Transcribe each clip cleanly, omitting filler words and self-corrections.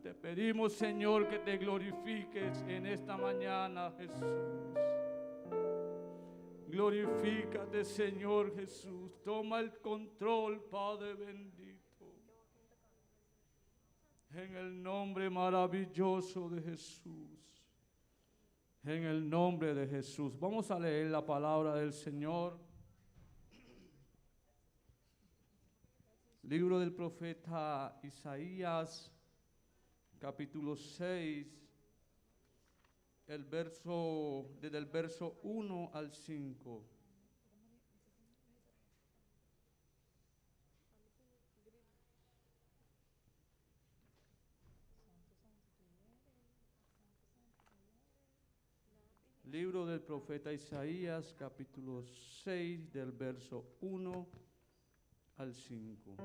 Te pedimos, Señor, que te glorifiques en esta mañana, Jesús. Glorifícate, Señor Jesús. Toma el control, Padre bendito. En el nombre maravilloso de Jesús. En el nombre de Jesús. Vamos a leer la palabra del Señor. Libro del profeta Isaías, capítulo 6, desde el verso 1 al 5. Libro del profeta Isaías, capítulo 6, del verso 1 al 5.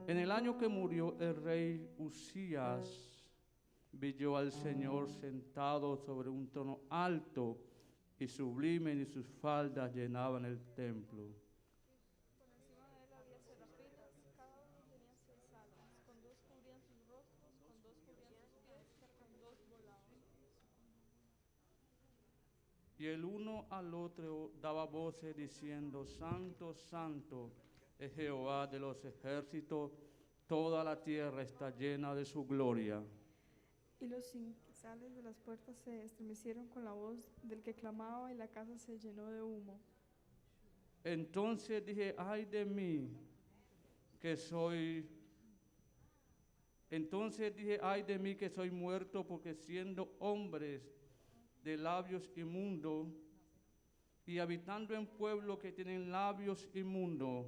En el año que murió el rey Usías, vi yo al Señor sentado sobre un trono alto y sublime, y sus faldas llenaban el templo. Por encima de él había serafitas, cada uno tenía 6 alas, con 2 cubrían sus rostros, con 2 cubrían sus pies, con 2 volaban. Y el uno al otro daba voces diciendo: Santo, santo es Jehová de los ejércitos, toda la tierra está llena de su gloria. Y los cinzales de las puertas se estremecieron con la voz del que clamaba, y la casa se llenó de humo. Entonces dije: ay de mí, que soy muerto, porque siendo hombres de labios inmundos y habitando en pueblo que tienen labios inmundos,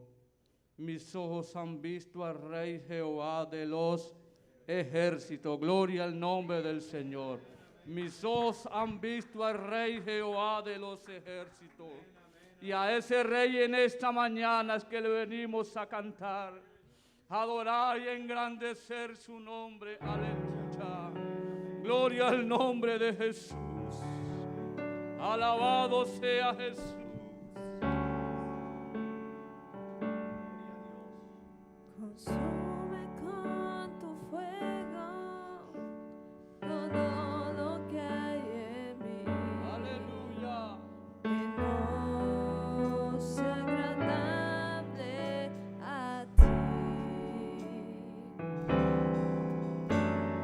mis ojos han visto al Rey Jehová de los ejércitos. Gloria al nombre del Señor. Mis ojos han visto al Rey Jehová de los ejércitos. Y a ese Rey en esta mañana es que le venimos a cantar, adorar y engrandecer su nombre. Aleluya. Gloria al nombre de Jesús. Alabado sea Jesús. Consume con tu fuego todo lo que hay en mí. Aleluya. Que no sea agradable a ti,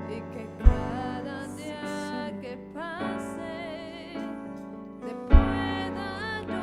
y que cada día que pase te pueda yo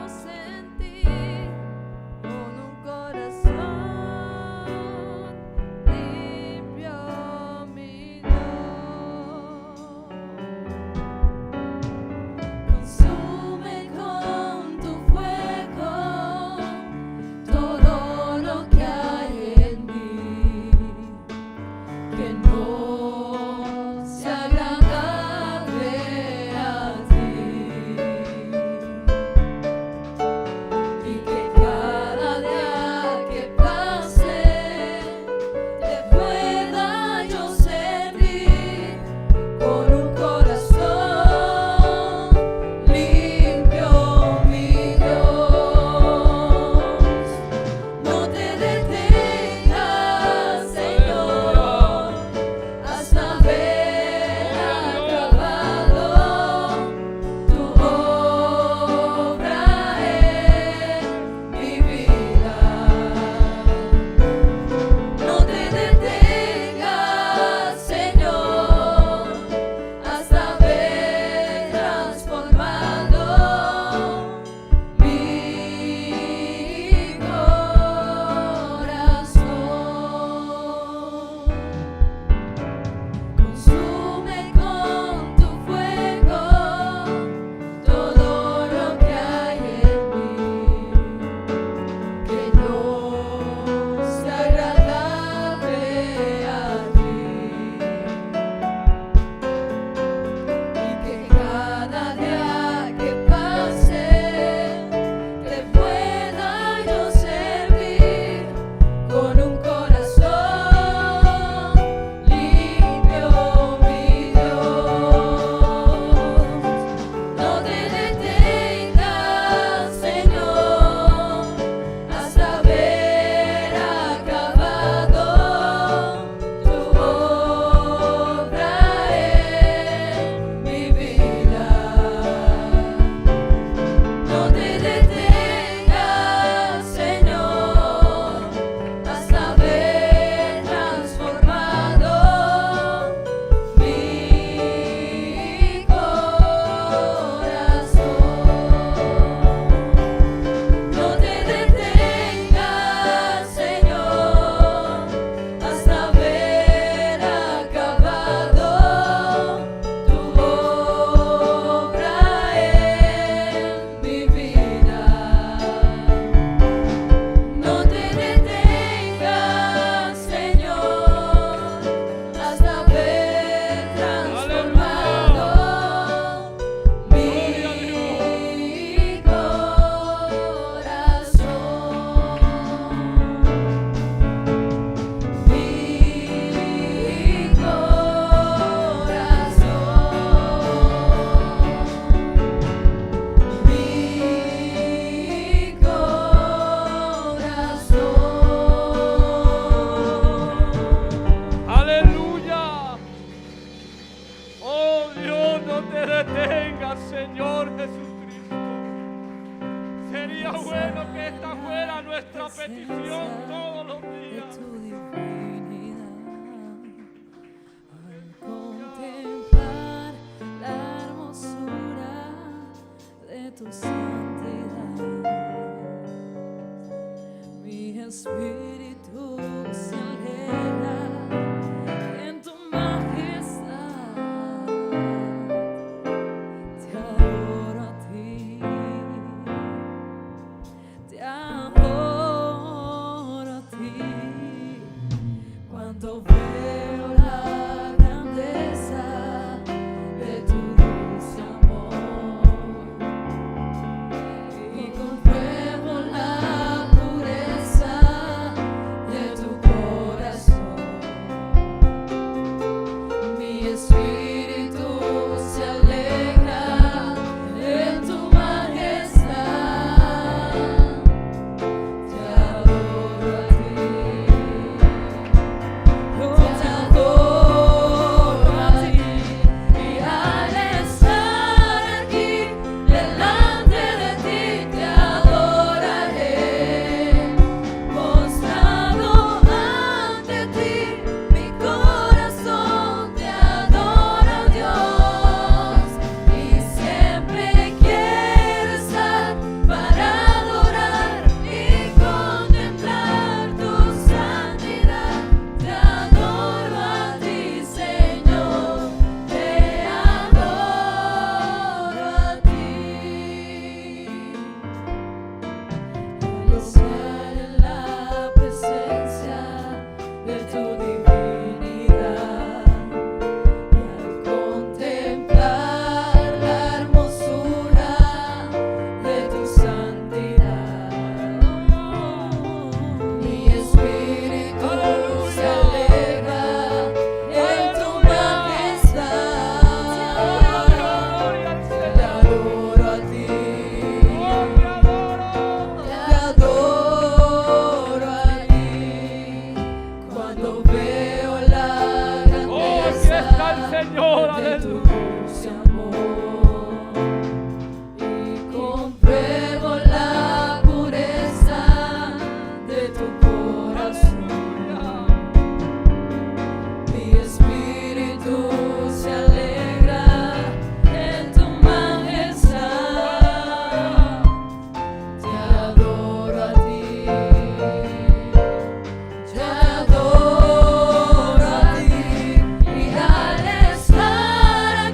Te adoro a ti y al estar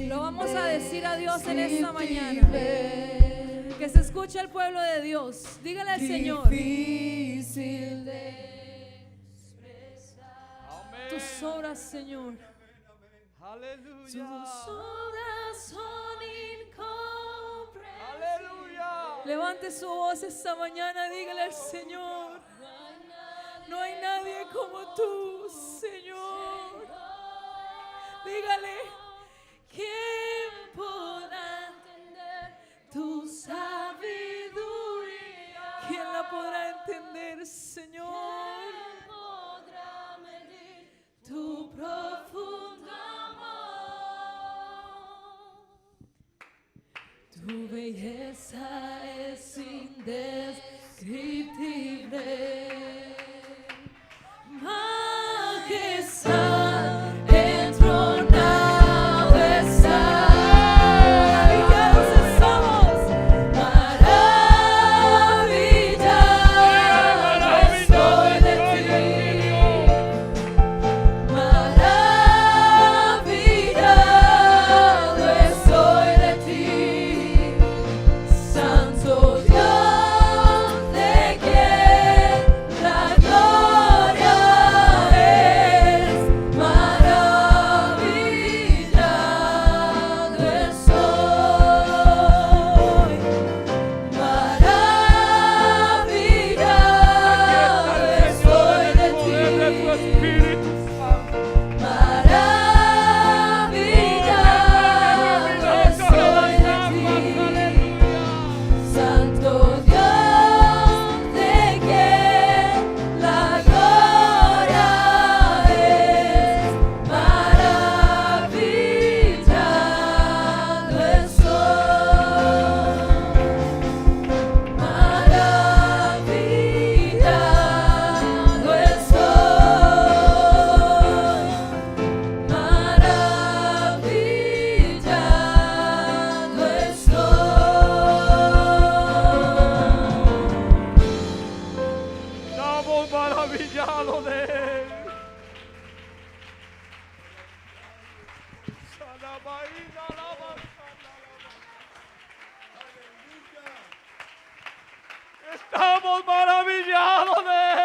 Lo vamos a decir a Dios en esta mañana. Que se escuche el pueblo de Dios. Dígale al Señor. Tus obras, Señor. Aleluya. Tus obras son incomprensibles. Aleluya. Levante su voz esta mañana. Dígale al Señor. No hay nadie como tú, Señor. Dígale. ¿Quién podrá entender tu sabiduría? ¿Quién la podrá entender, Señor? ¿Quién podrá medir tu profundo amor? Tu belleza es indescriptible. Majestad entronado está. Maravillados estamos. Maravillado estoy de ti. Maravillado estoy de ti. Santo Dios, de quien la gloria es. Maravillado estoy. Maravillado estoy de ti. Maravillado estoy de ti. Santo Dios, de quien la gloria es. Maravillado estoy. Maravillado estoy. Maravillado estoy. Estamos maravillados de Él. Sanabaína, alaba, sanalaba. Estamos maravillados de Él.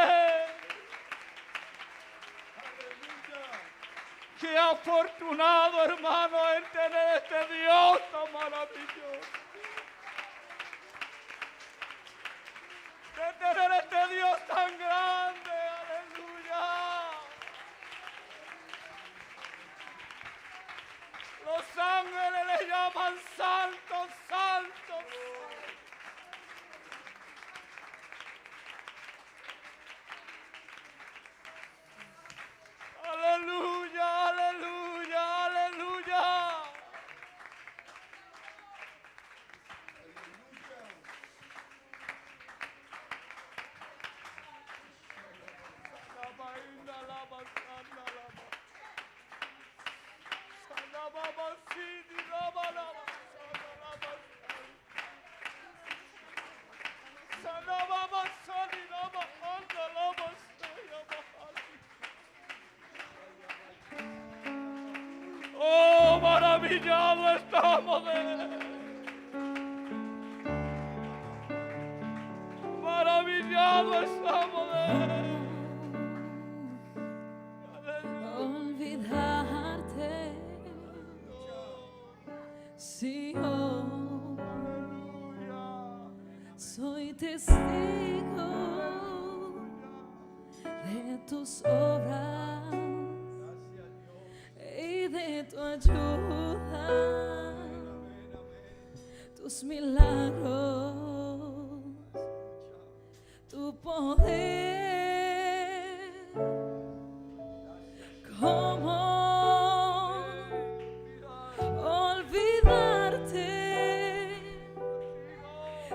Qué afortunado, hermano, en tener este Dios tan maravilloso. De tener este Dios tan grande, aleluya. Los ángeles le llaman santo, santo. Aleluya, aleluya, aleluya. Oh, maravillado estamos de Él. Maravillado estamos de Él. Olvidarte, si yo soy testigo de tus obras y de tu ayuda, tus milagros, tu poder. ¿Cómo olvidarte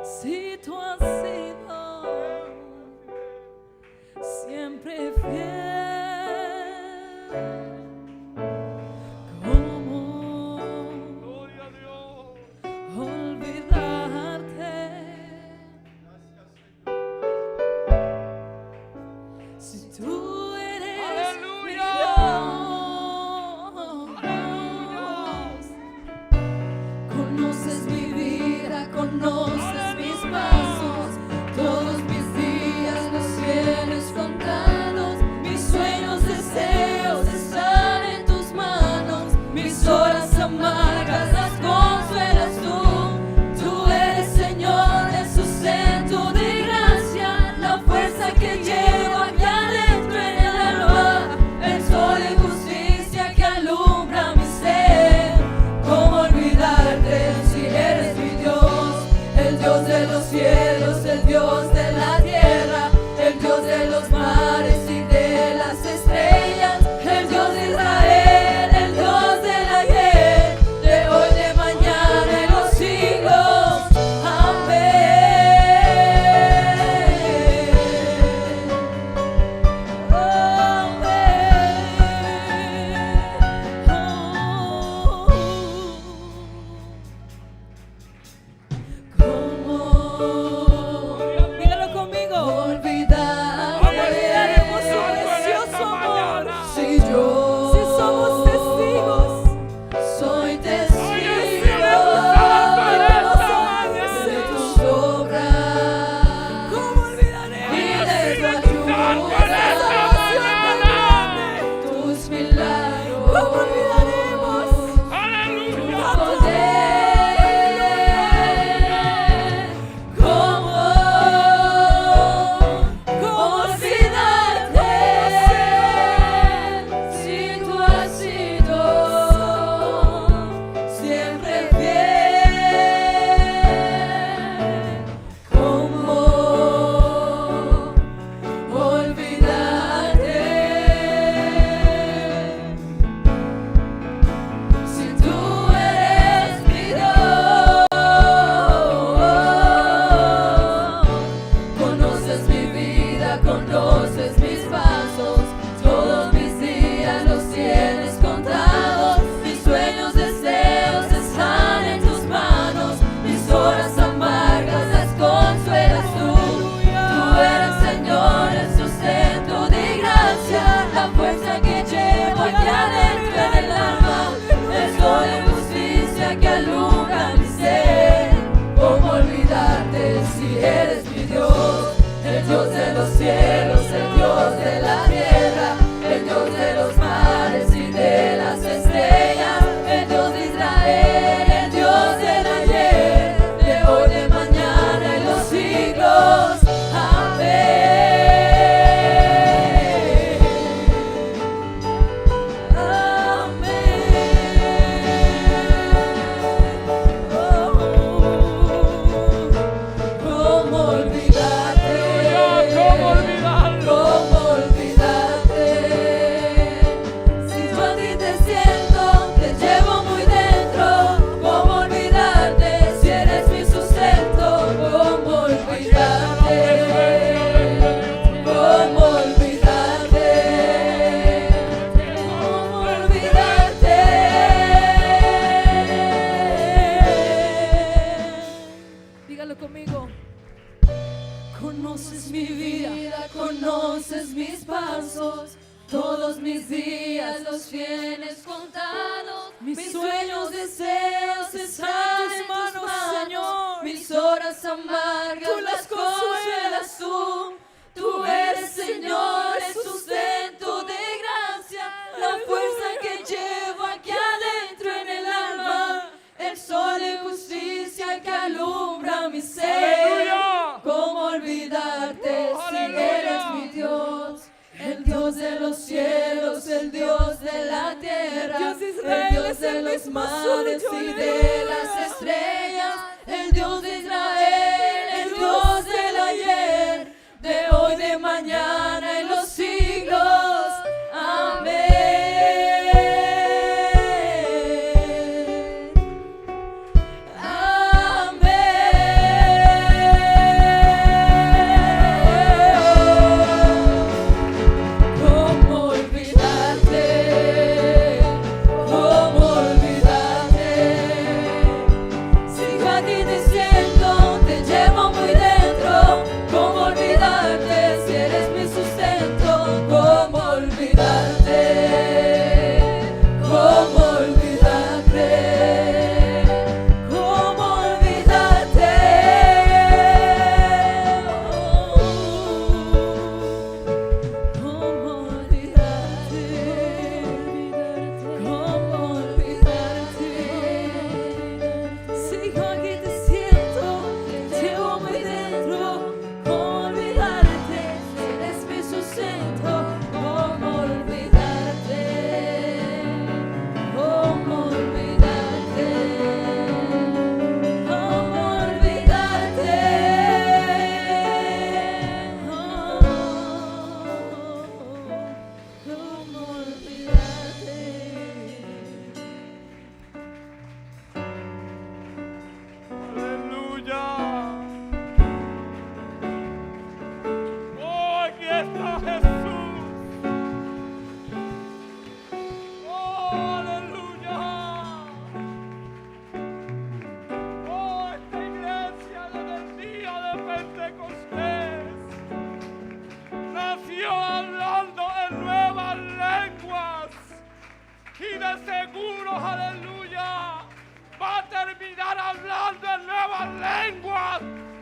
si tú has sido siempre fiel? ¿Cómo olvidarte Conoces mi vida, conoces mis pasos, todos mis días los tienes contados. Mis sueños, deseos están en tus manos, mis horas amargas las consuelas tú. Tú eres Señor, el sustento de gracia, la fuerza que llevo aquí adentro en el alma, el sol de justicia que alumbra mi ser. ¿Cómo olvidarte si eres mi Dios? El Dios de los cielos, el Dios de la tierra, el Dios de los mares y de las estrellas, el Dios de Israel, el Dios del ayer, de hoy, de mañana y los siglos. Amén. Dígalo conmigo. Olvidaremos su precioso amor. Si somos testigos, soy testigo de tus obras. ¿Cómo olvidaremos? Y de tu ayuda, tus milagros. ¿Cómo olvidaremos? Tu poder. ¿Cómo olvidarte si tú has sido siempre fiel? ¿Cómo olvidarte si tú eres mi Dios? Conoces mi vida, conoces mis pasos, todos mis días los tienes contados. Mis sueños, deseos están en tus manos, mis horas amargas las consuelas tú. Tú eres Señor, el sustento de gracia, la fuerza que llevo aquí adentro en el alma, el sol de justicia que alumbra mi ser. ¿Cómo olvidarte si eres mi Dios? El Dios de los cielos, el Dios de la tierra, el Dios de los mares y de las estrellas, el Dios de Israel, el Dios del ayer, de hoy, de mañana y los siglos. Amén. ¿Cómo olvidarte? ¿Cómo olvidarte? Si yo a ti te siento, te llevo muy dentro. ¿Cómo olvidarte si eres mi sustento? ¿Cómo olvidarte? ¿Cómo olvidarte? ¿Cómo olvidarte? Dígalo conmigo. Conoces mi vida, conoces mis pasos, todos mis días los tienes contados. Mis sueños, deseos están en tus manos, Señor. Mis horas amargas las consuelas tú. Tú eres Señor, el sustento de gracia, la fuerza que llevo aquí adentro en el alma, el sol de justicia que alumbra mi ser. ¿Cómo olvidarte si eres mi Dios? El Dios de los cielos, el Dios de la tierra, el Dios de los mares y de las estrellas, el Dios de Israel, el Dios del ayer, de hoy, de mañana y los siglos. Amén. ¿Cómo olvidarte? ¿Cómo olvidarte? Si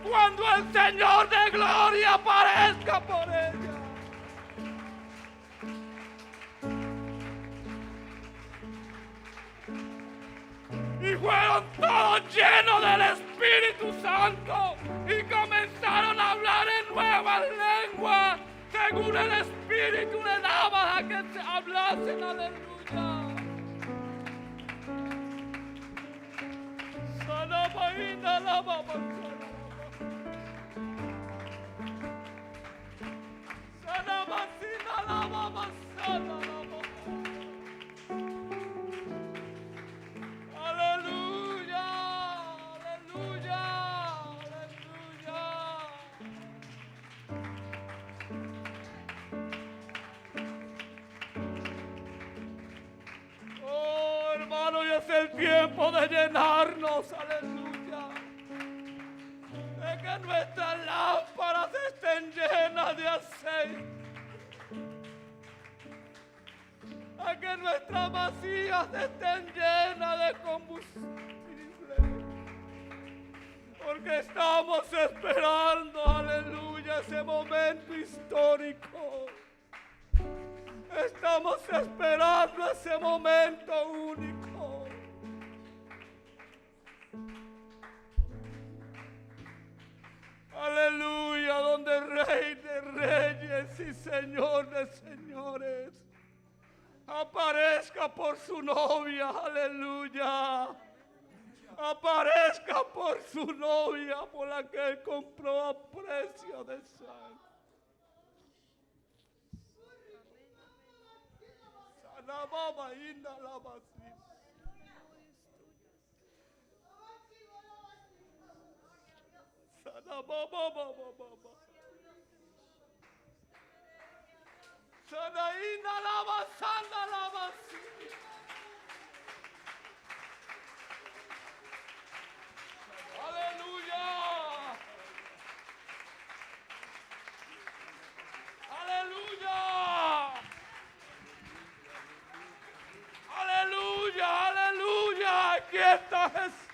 cuando el Señor de gloria aparezca por ella. Y fueron todos llenos del Espíritu Santo y comenzaron a hablar en nuevas lenguas según el Espíritu le daba a que se hablasen. Aleluya. Salabaina la baba. Salabacina la baba. Aleluya, aleluya, aleluya. Oh, hermano, y es el tiempo de llenarnos, aleluya. De que nuestras lámparas estén llenas de aceite. A que nuestras vasijas estén llenas de combustible. Porque estamos esperando, aleluya, ese momento histórico. Estamos esperando ese momento único. Aleluya, donde Rey de Reyes y Señor de Señores aparezca por su novia, aleluya. Aparezca por su novia, por la que Él compró a precio de sangre. Sanababa inda la vacía. Sanababa. Sanaína lava, sana lava. Aleluya. Aleluya. Aleluya, aleluya. Aquí está Jesús.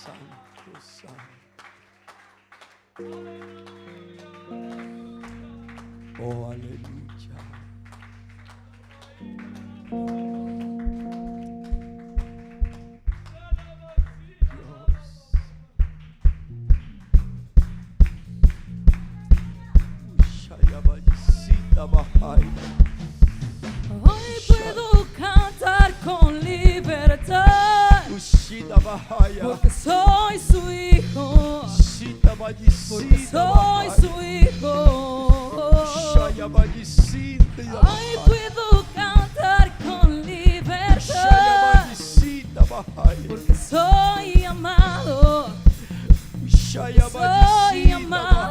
Santo, santo. Oh, aleluya. Hoy puedo cantar con libertad, porque soy su hijo, porque soy su hijo. Hoy puedo cantar con libertad, porque soy amado, soy amado.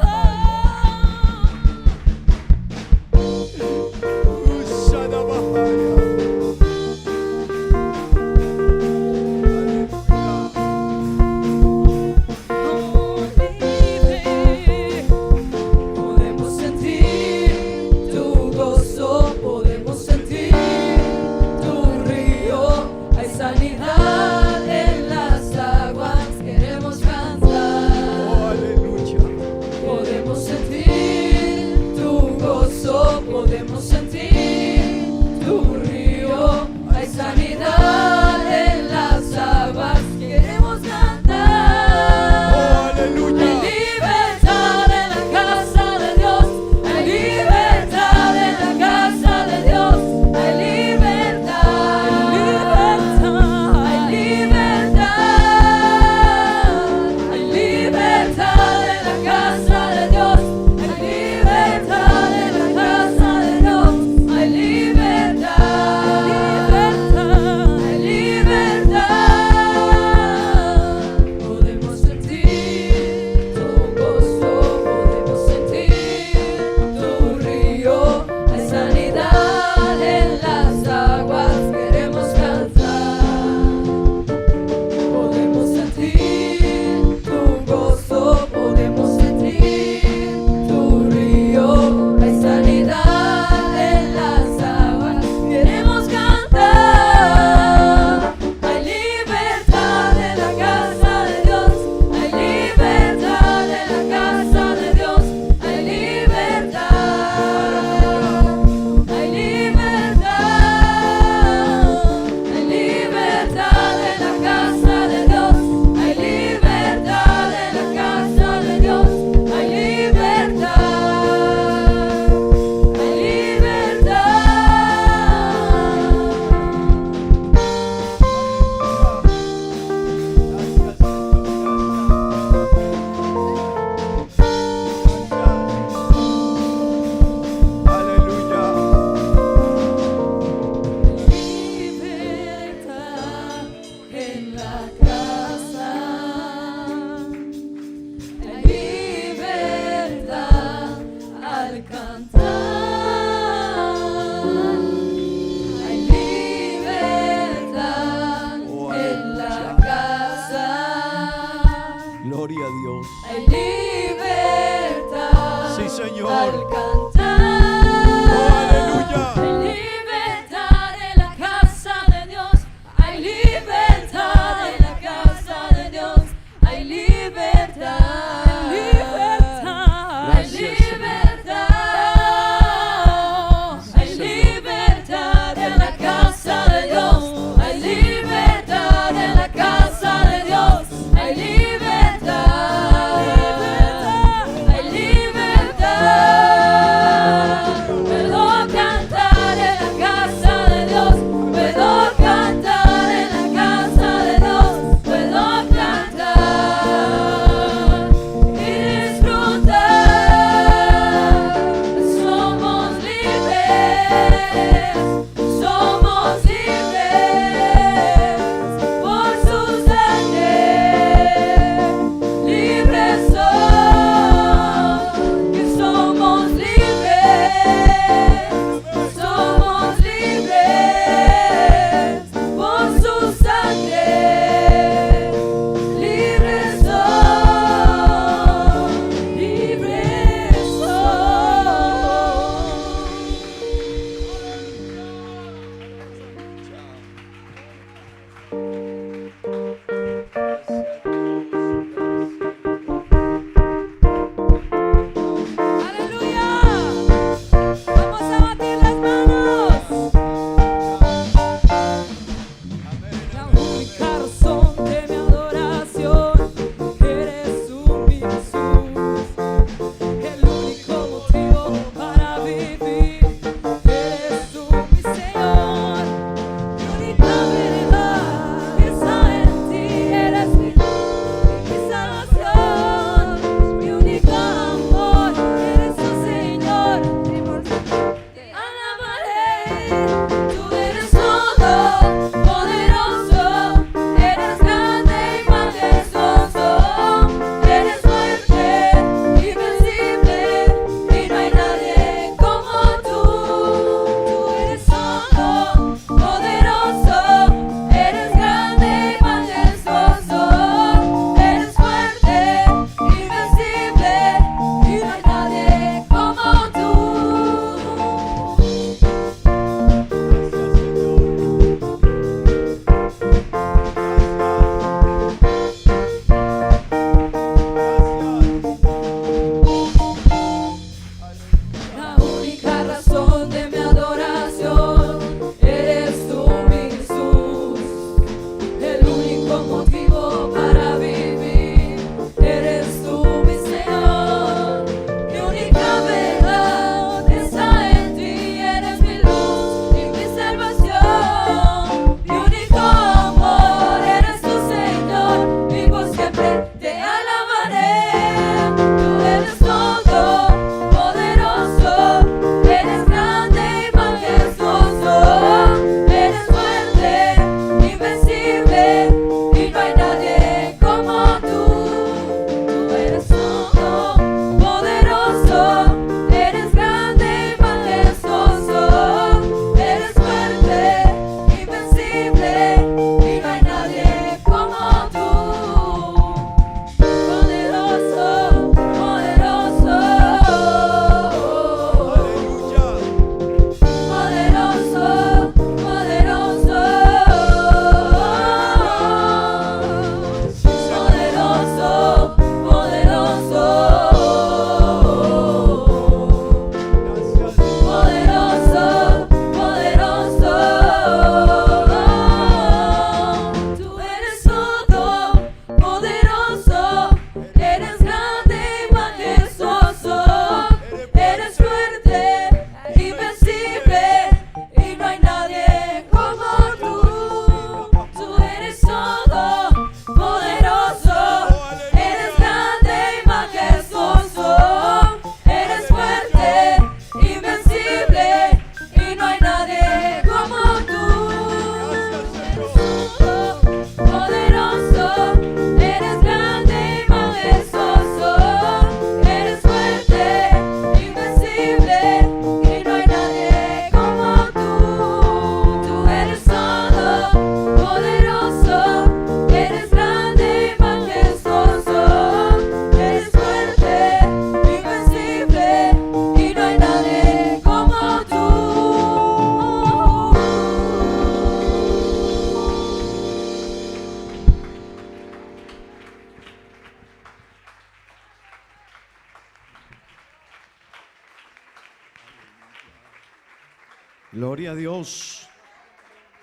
Gloria a Dios.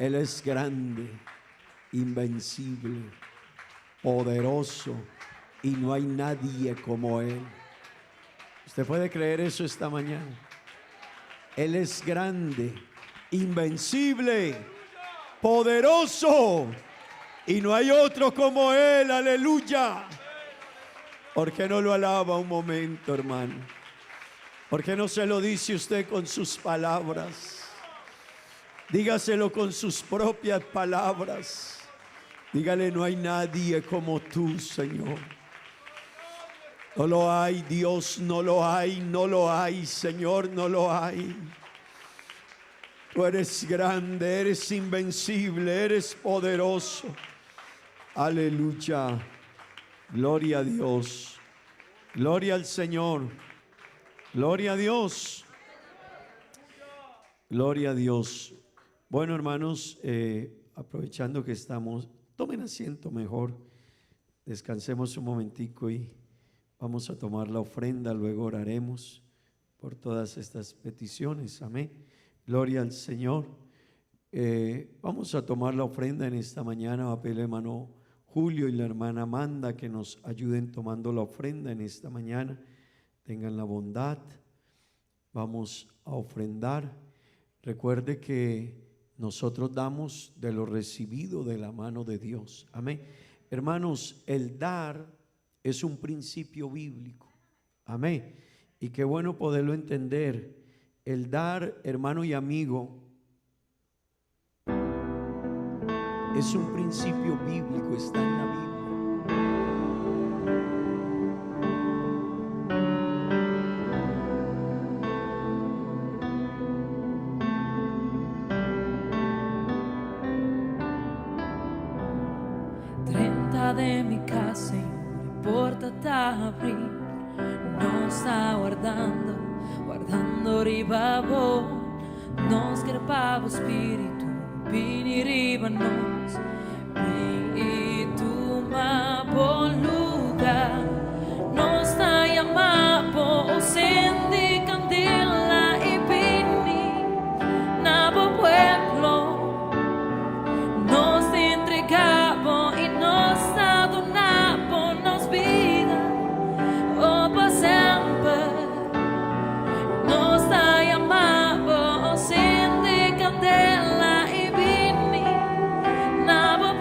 Él es grande, invencible, poderoso, y no hay nadie como Él. ¿Usted puede creer eso esta mañana? Él es grande, invencible, poderoso, y no hay otro como Él. Aleluya. ¿Por qué no lo alaba un momento, hermano? ¿Por qué no se lo dice usted con sus palabras? Dígaselo con sus propias palabras. Dígale: no hay nadie como tú, Señor. No lo hay, Dios, no lo hay, no lo hay, Señor, no lo hay. Tú eres grande, eres invencible, eres poderoso. Aleluya. Gloria a Dios. Gloria al Señor. Gloria a Dios. Gloria a Dios. Bueno, hermanos, aprovechando que estamos, tomen asiento mejor. Descansemos un momentico y vamos a tomar la ofrenda. Luego oraremos por todas estas peticiones. Amén. Gloria al Señor. Vamos a tomar la ofrenda en esta mañana. Va a pedir el hermano Julio y la hermana Amanda que nos ayuden tomando la ofrenda en esta mañana. Tengan la bondad. Vamos a ofrendar. Recuerde que nosotros damos de lo recibido de la mano de Dios. Amén. Hermanos, el dar es un principio bíblico. Amén. Y qué bueno poderlo entender. El dar, hermano y amigo, es un principio bíblico, está en la Biblia. 30 de mi casa y non importa t'aprir, non sta guardando ribabo, non scherpavo spirito, pini ribanos, e tu ma buon lugar, non stai a mapo, sendi candela e pini, nabo pueblo, nos entregamos y nos adornamos, nos vida, oh por siempre, nos llamamos, sende candela y vini, nabo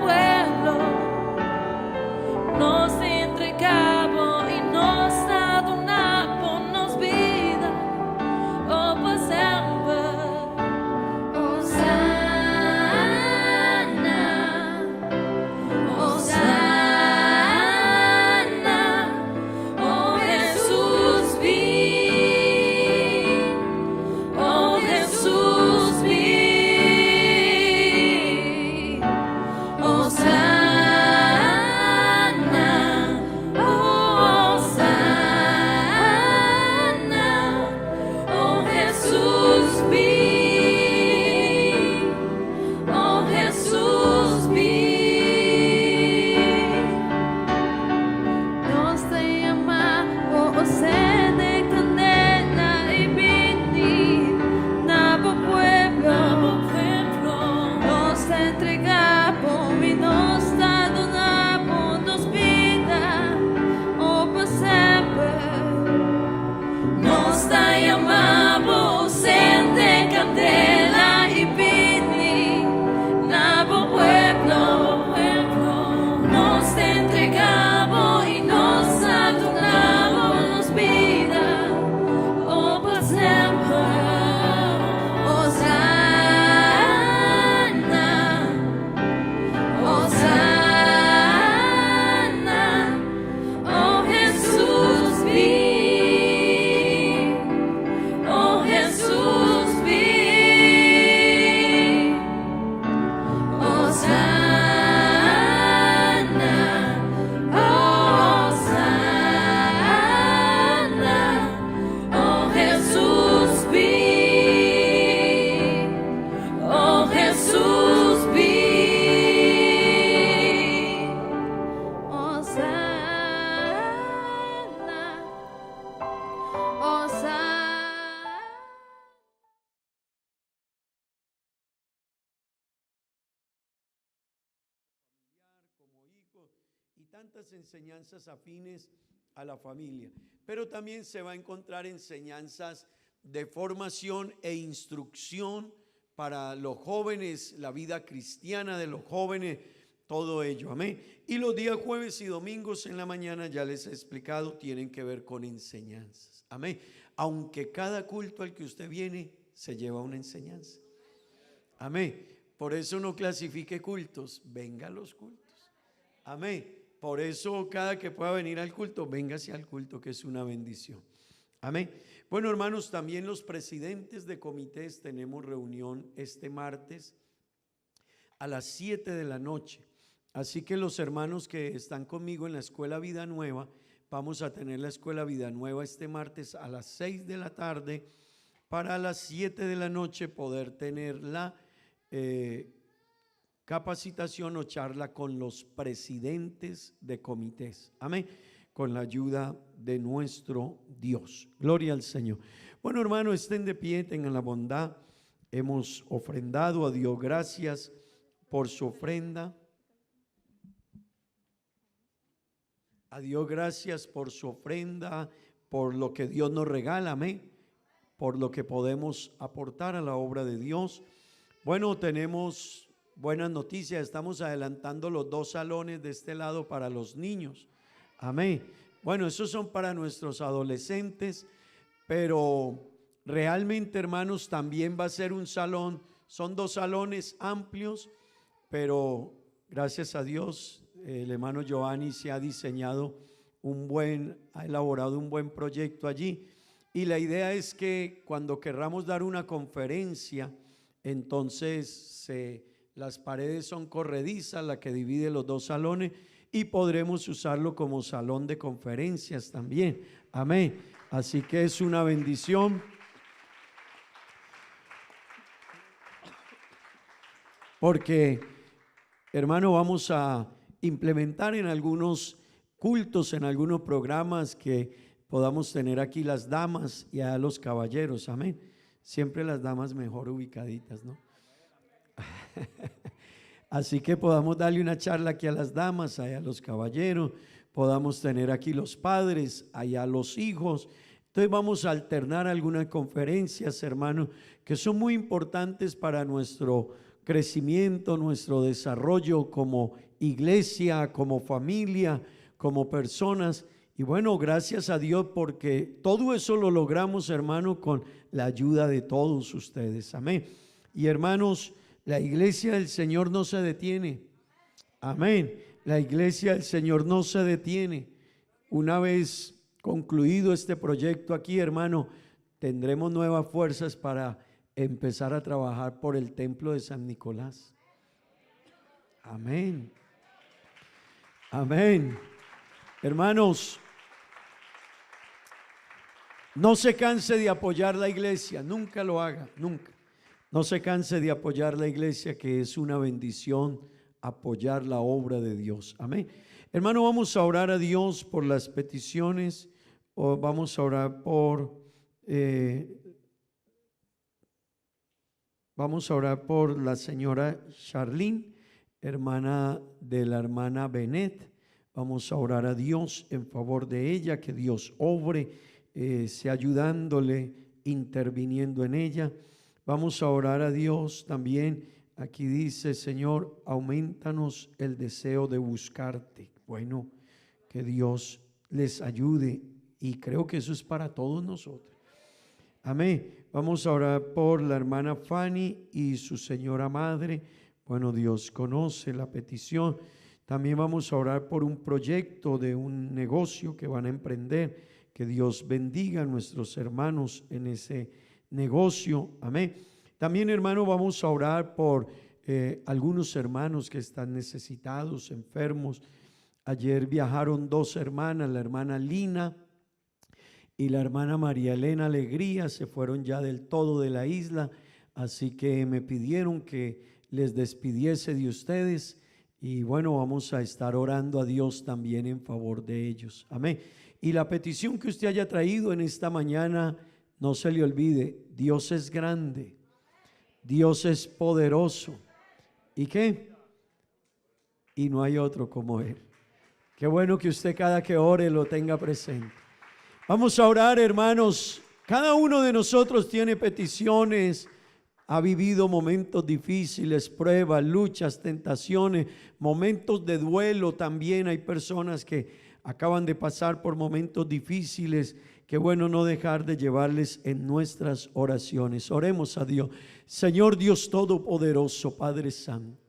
y tantas enseñanzas afines a la familia. Pero también se va a encontrar enseñanzas de formación e instrucción para los jóvenes, la vida cristiana de los jóvenes, todo ello, amén. Y los días jueves y domingos en la mañana, ya les he explicado, tienen que ver con enseñanzas, amén. Aunque cada culto al que usted viene se lleva una enseñanza, amén. Por eso no clasifique cultos, venga a los cultos, amén. Por eso cada que pueda venir al culto, véngase al culto, que es una bendición, amén. Bueno, hermanos, también los presidentes de comités tenemos reunión este martes a las 7 de la noche. Así que los hermanos que están conmigo en la Escuela Vida Nueva, vamos a tener la Escuela Vida Nueva este martes a las 6 de la tarde para a las 7 de la noche poder tener la capacitación o charla con los presidentes de comités. Amén. Con la ayuda de nuestro Dios. Gloria al Señor. Bueno, hermano, estén de pie, tengan la bondad. Hemos ofrendado a Dios. Gracias por su ofrenda. A Dios gracias por su ofrenda, por lo que Dios nos regala, amén, por lo que podemos aportar a la obra de Dios. Bueno, tenemos buenas noticias, estamos adelantando los 2 salones de este lado para los niños, amén. Bueno, esos son para nuestros adolescentes, pero realmente, hermanos, también va a ser un salón, son 2 salones amplios, pero gracias a Dios, el hermano Giovanni se ha diseñado ha elaborado un buen proyecto allí. Y la idea es que cuando querramos dar una conferencia, entonces las paredes son corredizas, la que divide los 2 salones, y podremos usarlo como salón de conferencias también. Amén. Así que es una bendición. Porque, hermano, vamos a implementar en algunos cultos, en algunos programas que podamos tener aquí las damas y a los caballeros, amén. Siempre las damas mejor ubicaditas, ¿no? Así que podamos darle una charla aquí a las damas, allá a los caballeros, podamos tener aquí los padres, allá los hijos. Entonces vamos a alternar algunas conferencias, hermanos, que son muy importantes para nuestro crecimiento, nuestro desarrollo como iglesia, como familia, como personas. Y bueno, gracias a Dios porque todo eso lo logramos, hermano, con la ayuda de todos ustedes, amén. Y hermanos, la iglesia del Señor no se detiene, amén. La iglesia del Señor no se detiene. Una vez concluido este proyecto aquí, hermano, tendremos nuevas fuerzas para empezar a trabajar por el templo de San Nicolás. Amén. Amén. Hermanos, no se canse de apoyar la iglesia, nunca lo haga, nunca. No se canse de apoyar la iglesia, que es una bendición apoyar la obra de Dios. Amén. Hermano, vamos a orar a Dios por las peticiones, o vamos a orar por la señora Charlene, hermana de la hermana Benet. Vamos a orar a Dios en favor de ella, que Dios obre, sea ayudándole, interviniendo en ella. Vamos a orar a Dios también. Aquí dice: Señor, aumentanos el deseo de buscarte. Bueno, que Dios les ayude, y creo que eso es para todos nosotros. Amén. Vamos a orar por la hermana Fanny y su señora madre. Bueno, Dios conoce la petición. También vamos a orar por un proyecto de un negocio que van a emprender. Que Dios bendiga a nuestros hermanos en ese negocio. Amén. También, hermano, vamos a orar por algunos hermanos que están necesitados, enfermos. Ayer viajaron 2 hermanas, la hermana Lina y la hermana María Elena Alegría, se fueron ya del todo de la isla, así que me pidieron que les despidiese de ustedes, y bueno, vamos a estar orando a Dios también en favor de ellos. Amén. Y la petición que usted haya traído en esta mañana, no se le olvide: Dios es grande, Dios es poderoso. ¿Y qué? Y no hay otro como Él. Qué bueno que usted cada que ore lo tenga presente. Vamos a orar, hermanos. Cada uno de nosotros tiene peticiones, ha vivido momentos difíciles, pruebas, luchas, tentaciones, momentos de duelo también. Hay personas que acaban de pasar por momentos difíciles. Qué bueno no dejar de llevarles en nuestras oraciones. Oremos a Dios. Señor Dios Todopoderoso, Padre Santo,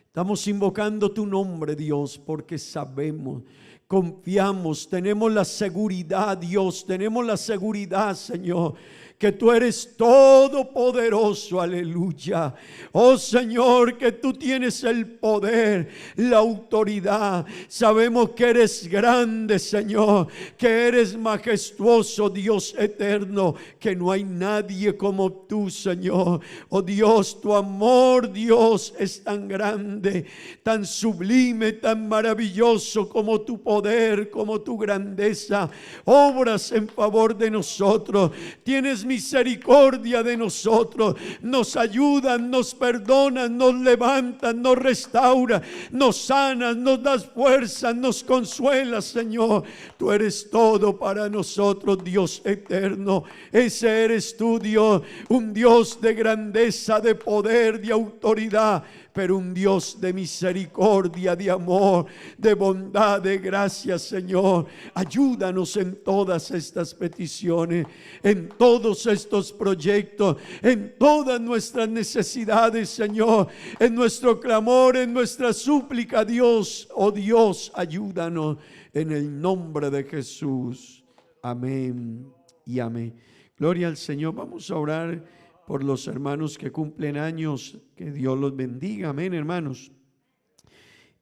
estamos invocando tu nombre, Dios, porque sabemos, confiamos, tenemos la seguridad, Dios, tenemos la seguridad, Señor, que tú eres todopoderoso, aleluya. Oh Señor, que tú tienes el poder, la autoridad. Sabemos que eres grande, Señor, que eres majestuoso, Dios eterno, que no hay nadie como tú, Señor. Oh Dios, tu amor, Dios, es tan grande, tan sublime, tan maravilloso como tu poder, como tu grandeza. Obras en favor de nosotros. Tienes misericordia de nosotros, nos ayudan, nos perdonan, nos levantan, nos restauran, nos sanan, nos das fuerza, nos consuelas, Señor. Tú eres todo para nosotros, Dios eterno. Ese eres tú, Dios, un Dios de grandeza, de poder, de autoridad, pero un Dios de misericordia, de amor, de bondad, de gracia, Señor. Ayúdanos en todas estas peticiones, en todos estos proyectos, en todas nuestras necesidades, Señor, en nuestro clamor, en nuestra súplica, Dios. Oh Dios, ayúdanos en el nombre de Jesús. Amén y amén. Gloria al Señor. Vamos a orar por los hermanos que cumplen años. Que Dios los bendiga, amén, hermanos.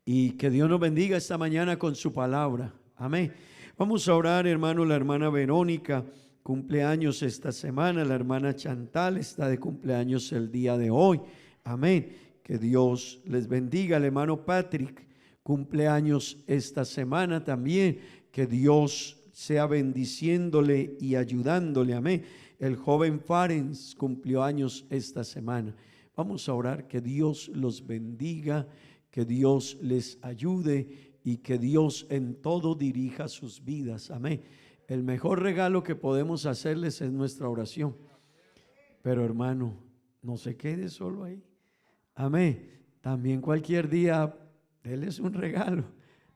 Y que Dios nos bendiga esta mañana con su palabra, amén. Vamos a orar, hermano. La hermana Verónica cumple años esta semana. La hermana Chantal está de cumpleaños el día de hoy, amén. Que Dios les bendiga. El hermano Patrick cumple años esta semana también. Que Dios sea bendiciéndole y ayudándole, amén. El joven Farens cumplió años esta semana. Vamos a orar que Dios los bendiga, que Dios les ayude y que Dios en todo dirija sus vidas. Amén. El mejor regalo que podemos hacerles es nuestra oración. Pero hermano, no se quede solo ahí. Amén. También cualquier día, déles un regalo.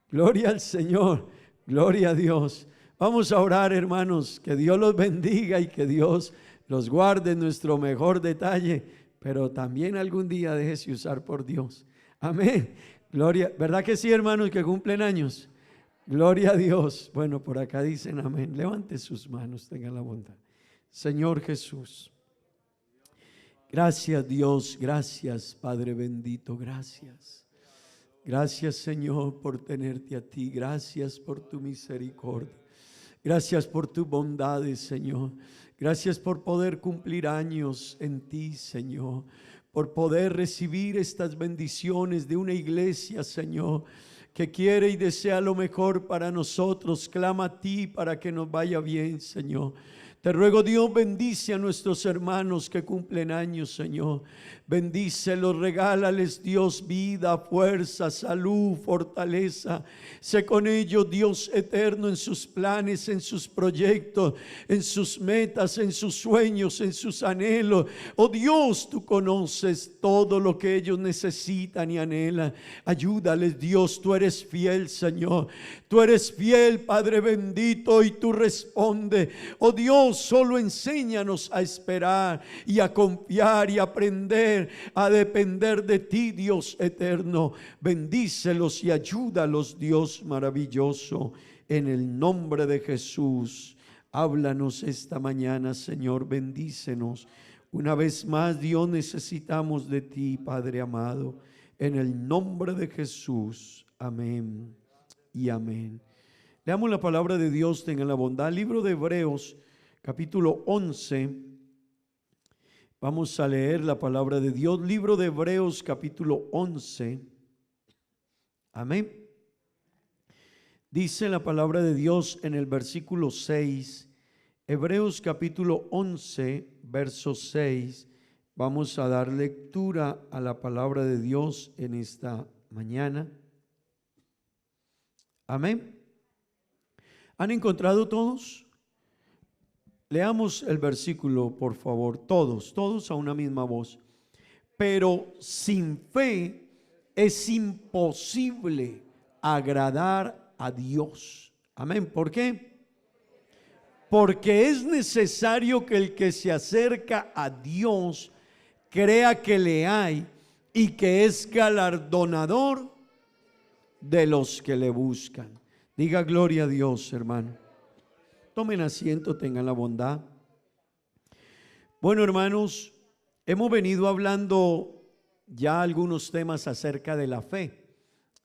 Gloria al Señor, gloria a Dios. Vamos a orar, hermanos, que Dios los bendiga y que Dios los guarde en nuestro mejor detalle, pero también algún día déjese usar por Dios. Amén. Gloria, ¿verdad que sí, hermanos, que cumplen años? Gloria a Dios. Bueno, por acá dicen amén. Levante sus manos, tengan la bondad. Señor Jesús, gracias Dios, gracias Padre bendito, gracias. Gracias Señor por tenerte a ti, gracias por tu misericordia. Gracias por tus bondades, Señor. Gracias por poder cumplir años en ti, Señor. Por poder recibir estas bendiciones de una iglesia, Señor, que quiere y desea lo mejor para nosotros. Clama a ti para que nos vaya bien, Señor. Te ruego, Dios, bendice a nuestros hermanos que cumplen años, Señor. Bendícelos, regálales, Dios, vida, fuerza, salud, fortaleza. Sé con ellos, Dios eterno, en sus planes, en sus proyectos, en sus metas, en sus sueños, en sus anhelos. Oh Dios, tú conoces todo lo que ellos necesitan y anhelan. Ayúdales, Dios, tú eres fiel, Señor. Tú eres fiel, Padre bendito, y tú respondes. Oh Dios, solo enséñanos a esperar y a confiar y aprender a depender de ti, Dios eterno. Bendícelos y ayúdalos, Dios maravilloso, en el nombre de Jesús. Háblanos esta mañana, Señor, bendícenos. Una vez más, Dios, necesitamos de ti, Padre amado, en el nombre de Jesús. Amén y amén. Leamos la palabra de Dios, tengan la bondad. Libro de Hebreos, capítulo 11. Vamos a leer la palabra de Dios. Libro de Hebreos, capítulo 11. Amén. Dice la palabra de Dios en el versículo 6. Hebreos capítulo 11, verso 6. Vamos a dar lectura a la palabra de Dios en esta mañana. Amén. ¿Han encontrado todos? Leamos el versículo, por favor, todos a una misma voz. Pero sin fe es imposible agradar a Dios. Amén. ¿Por qué? Porque es necesario que el que se acerca a Dios crea que le hay y que es galardonador de los que le buscan. Diga gloria a Dios, hermano. Tomen asiento, tengan la bondad. Bueno, hermanos, hemos venido hablando ya algunos temas acerca de la fe.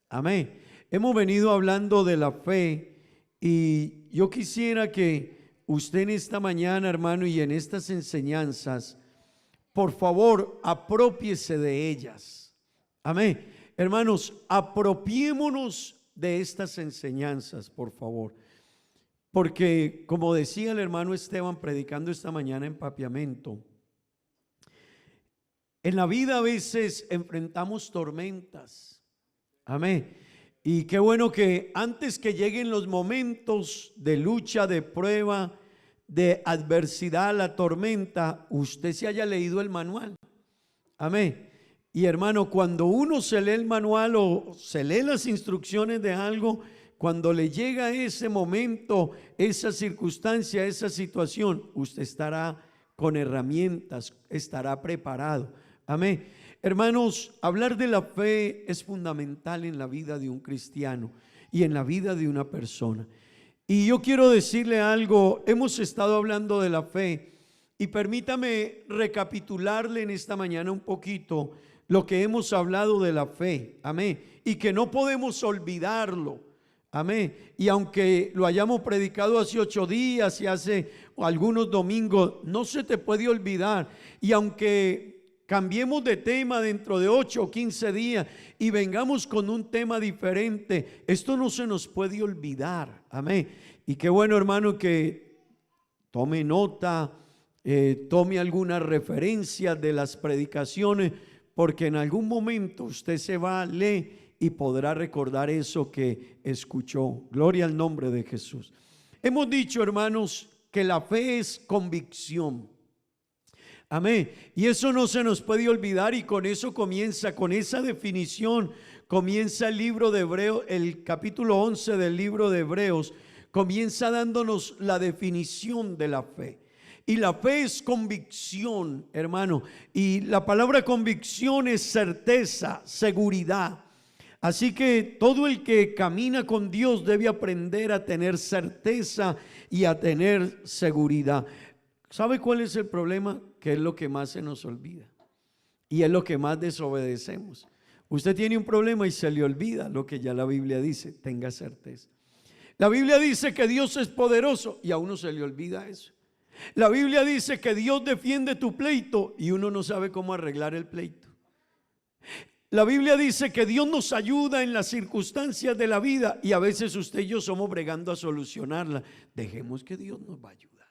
Amén. Hemos venido hablando de la fe y yo quisiera que usted en esta mañana, hermano, y en estas enseñanzas, por favor, apropiese de ellas. Amén. Hermanos, apropiémonos de estas enseñanzas, por favor. Porque, como decía el hermano Esteban predicando esta mañana en Papiamento, en la vida a veces enfrentamos tormentas. Amén. Y qué bueno que antes que lleguen los momentos de lucha, de prueba, de adversidad, la tormenta, usted se haya leído el manual. Amén. Y hermano, cuando uno se lee el manual o se lee las instrucciones de algo, cuando le llega ese momento, esa circunstancia, esa situación, usted estará con herramientas, estará preparado. Amén. Hermanos, hablar de la fe es fundamental en la vida de un cristiano y en la vida de una persona. Y yo quiero decirle algo, hemos estado hablando de la fe y permítame recapitularle en esta mañana un poquito lo que hemos hablado de la fe. Amén. Y que no podemos olvidarlo. Amén. Y aunque lo hayamos predicado hace 8 días y hace algunos domingos, no se te puede olvidar. Y aunque cambiemos de tema dentro de 8 o 15 días y vengamos con un tema diferente, esto no se nos puede olvidar. Amén. Y qué bueno, hermano, que tome nota, tome alguna referencia de las predicaciones, porque en algún momento usted se va a leer y podrá recordar eso que escuchó. Gloria al nombre de Jesús. Hemos dicho, hermanos, que la fe es convicción. Amén. Y eso no se nos puede olvidar, y con eso comienza, con esa definición, comienza el libro de Hebreos, el capítulo 11 del libro de Hebreos, comienza dándonos la definición de la fe. Y la fe es convicción, hermano. Y la palabra convicción es certeza, seguridad. Así que todo el que camina con Dios debe aprender a tener certeza y a tener seguridad. ¿Sabe cuál es el problema? Que es lo que más se nos olvida y es lo que más desobedecemos. Usted tiene un problema y se le olvida lo que ya la Biblia dice. Tenga certeza. La Biblia dice que Dios es poderoso y a uno se le olvida eso. La Biblia dice que Dios defiende tu pleito y uno no sabe cómo arreglar el pleito. La Biblia dice que Dios nos ayuda en las circunstancias de la vida y a veces usted y yo somos bregando a solucionarla. Dejemos que Dios nos va a ayudar.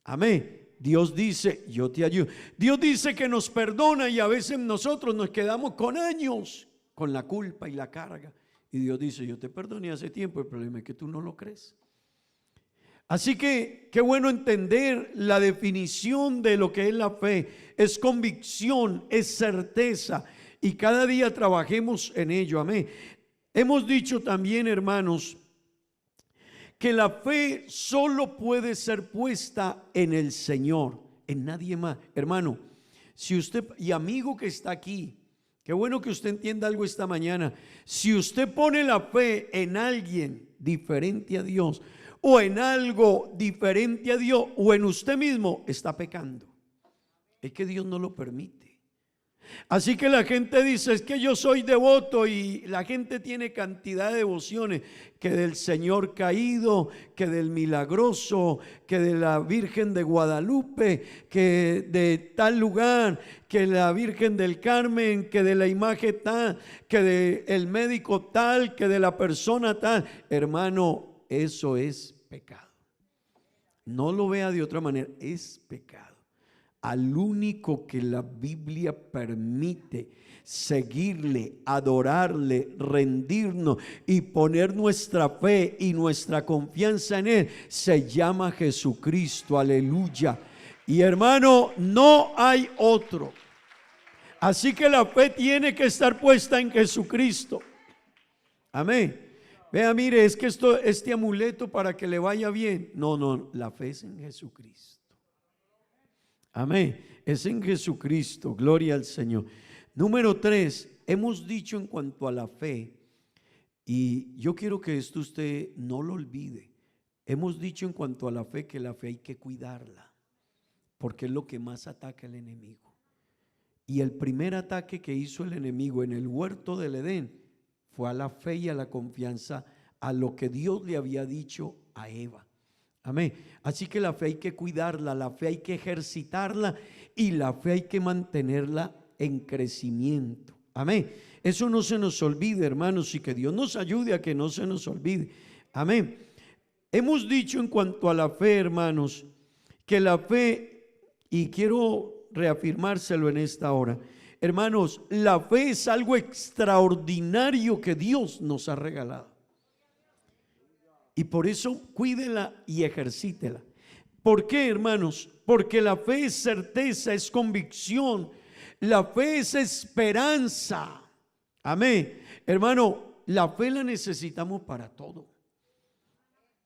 Amén. Dios dice, yo te ayudo. Dios dice que nos perdona y a veces nosotros nos quedamos con años con la culpa y la carga. Y Dios dice, yo te perdoné hace tiempo, el problema es que tú no lo crees. Así que qué bueno entender la definición de lo que es la fe. Es convicción, es certeza, y cada día trabajemos en ello. Amén. Hemos dicho también, hermanos, que la fe solo puede ser puesta en el Señor, en nadie más. Hermano, si usted, y amigo que está aquí, qué bueno que usted entienda algo esta mañana. Si usted pone la fe en alguien diferente a Dios, o en algo diferente a Dios, o en usted mismo, está pecando. Es que Dios no lo permite. Así que la gente dice, es que yo soy devoto, y la gente tiene cantidad de devociones, que del Señor caído, que del milagroso, que de la Virgen de Guadalupe, que de tal lugar, que la Virgen del Carmen, que de la imagen tal, que del médico tal, que de la persona tal. Hermano, eso es pecado. No lo vea de otra manera, es pecado. al único que la Biblia permite seguirle, adorarle, rendirnos y poner nuestra fe y nuestra confianza en Él, se llama Jesucristo. Aleluya. Y hermano, no hay otro. Así que la fe tiene que estar puesta en Jesucristo. Amén. Vea, mire, es que este amuleto para que le vaya bien. No, la fe es en Jesucristo. Amén. Es en Jesucristo. Gloria al Señor. Número 3, hemos dicho en cuanto a la fe, y yo quiero que esto usted no lo olvide. Hemos dicho en cuanto a la fe que la fe hay que cuidarla, porque es lo que más ataca el enemigo. Y el primer ataque que hizo el enemigo en el huerto del Edén fue a la fe y a la confianza a lo que Dios le había dicho a Eva. Amén. Así que la fe hay que cuidarla, la fe hay que ejercitarla y la fe hay que mantenerla en crecimiento. Amén. Eso no se nos olvide, hermanos, y que Dios nos ayude a que no se nos olvide. Amén. Hemos dicho en cuanto a la fe, hermanos, que la fe, y quiero reafirmárselo en esta hora, hermanos, la fe es algo extraordinario que Dios nos ha regalado. Y por eso cuídela y ejercítela. ¿Por qué, hermanos? Porque la fe es certeza, es convicción. La fe es esperanza. Amén. Hermano, la fe la necesitamos para todo.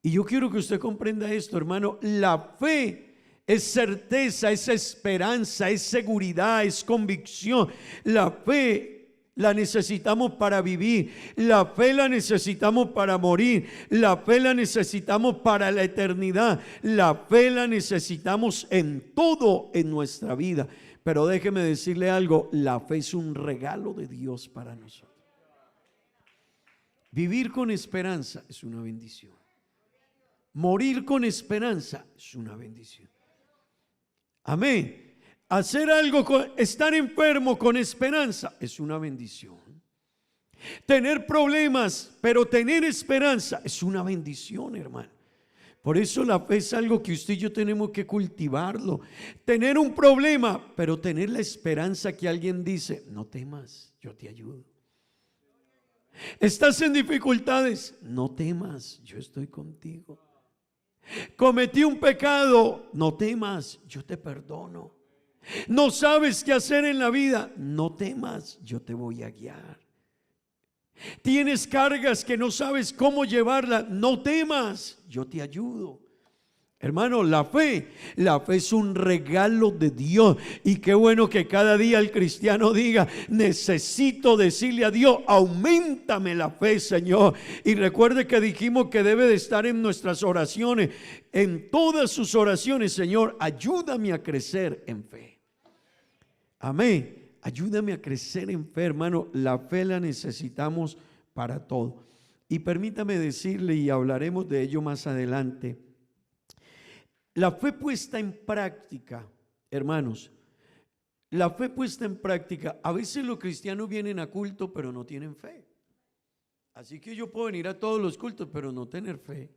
Y yo quiero que usted comprenda esto, hermano. La fe es certeza, es esperanza, es seguridad, es convicción. La fe la necesitamos para vivir. La fe la necesitamos para morir. La fe la necesitamos para la eternidad. La fe la necesitamos en todo en nuestra vida. Pero déjeme decirle algo, la fe es un regalo de Dios para nosotros. Vivir con esperanza es una bendición. Morir con esperanza es una bendición. Amén. Hacer algo, estar enfermo con esperanza es una bendición. Tener problemas, pero tener esperanza es una bendición, hermano. Por eso la fe es algo que usted y yo tenemos que cultivarlo. Tener un problema, pero tener la esperanza que alguien dice, no temas, yo te ayudo. Estás en dificultades, no temas, yo estoy contigo. Cometí un pecado, no temas, yo te perdono. No sabes qué hacer en la vida, no temas, yo te voy a guiar. Tienes cargas que no sabes cómo llevarlas, no temas, yo te ayudo. Hermano, la fe es un regalo de Dios. Y qué bueno que cada día el cristiano diga, necesito decirle a Dios, auméntame la fe, Señor. Y recuerde que dijimos que debe de estar en nuestras oraciones, en todas sus oraciones, Señor, ayúdame a crecer en fe. Amén. Ayúdame a crecer en fe, hermano. La fe la necesitamos para todo. Y permítame decirle, y hablaremos de ello más adelante, la fe puesta en práctica, hermanos, la fe puesta en práctica, a veces los cristianos vienen a culto pero no tienen fe. Así que yo puedo venir a todos los cultos pero no tener fe.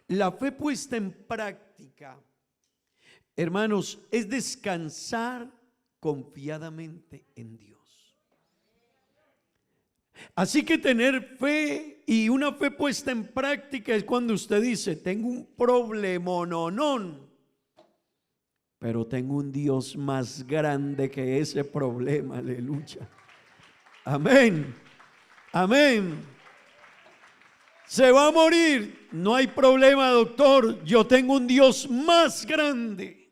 La fe puesta en práctica, hermanos, es descansar confiadamente en Dios. Así que tener fe y una fe puesta en práctica es cuando usted dice, tengo un problema, no, pero tengo un Dios más grande que ese problema, aleluya. Amén, amén. Se va a morir, no hay problema, doctor, yo tengo un Dios más grande.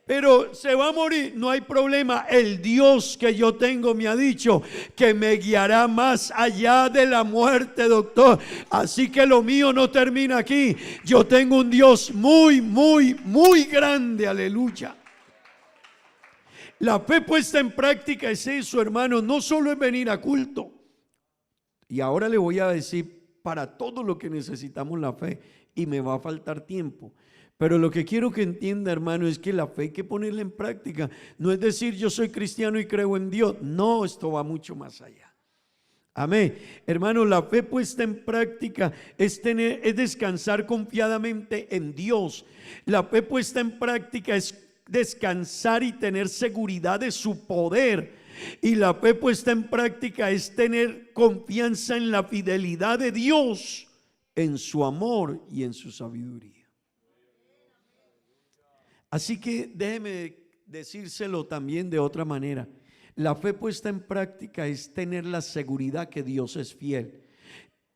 Pero se va a morir, no hay problema. El Dios que yo tengo me ha dicho que me guiará más allá de la muerte, doctor. Así que lo mío no termina aquí. Yo tengo un Dios muy, muy, muy grande, aleluya. La fe puesta en práctica es eso, hermano. No solo es venir a culto. Y ahora le voy a decir para todo lo que necesitamos la fe. Y me va a faltar tiempo. Pero lo que quiero que entienda, hermano, es que la fe hay que ponerla en práctica. No es decir yo soy cristiano y creo en Dios. No, esto va mucho más allá. Amén. Hermano, la fe puesta en práctica es descansar confiadamente en Dios. La fe puesta en práctica es descansar y tener seguridad de su poder. Y la fe puesta en práctica es tener confianza en la fidelidad de Dios, en su amor y en su sabiduría. Así que déjeme decírselo también de otra manera. La fe puesta en práctica es tener la seguridad que Dios es fiel.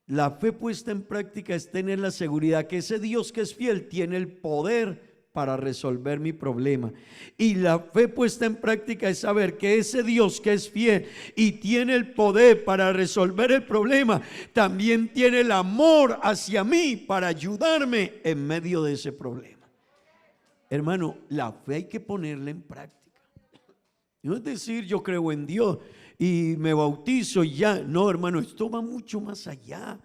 La fe puesta en práctica es tener la seguridad que ese Dios que es fiel tiene el poder para resolver mi problema. Y la fe puesta en práctica es saber que ese Dios que es fiel y tiene el poder para resolver el problema, también tiene el amor hacia mí para ayudarme en medio de ese problema. Hermano, la fe hay que ponerla en práctica. No es decir, yo creo en Dios y me bautizo y ya. No, hermano, esto va mucho más allá.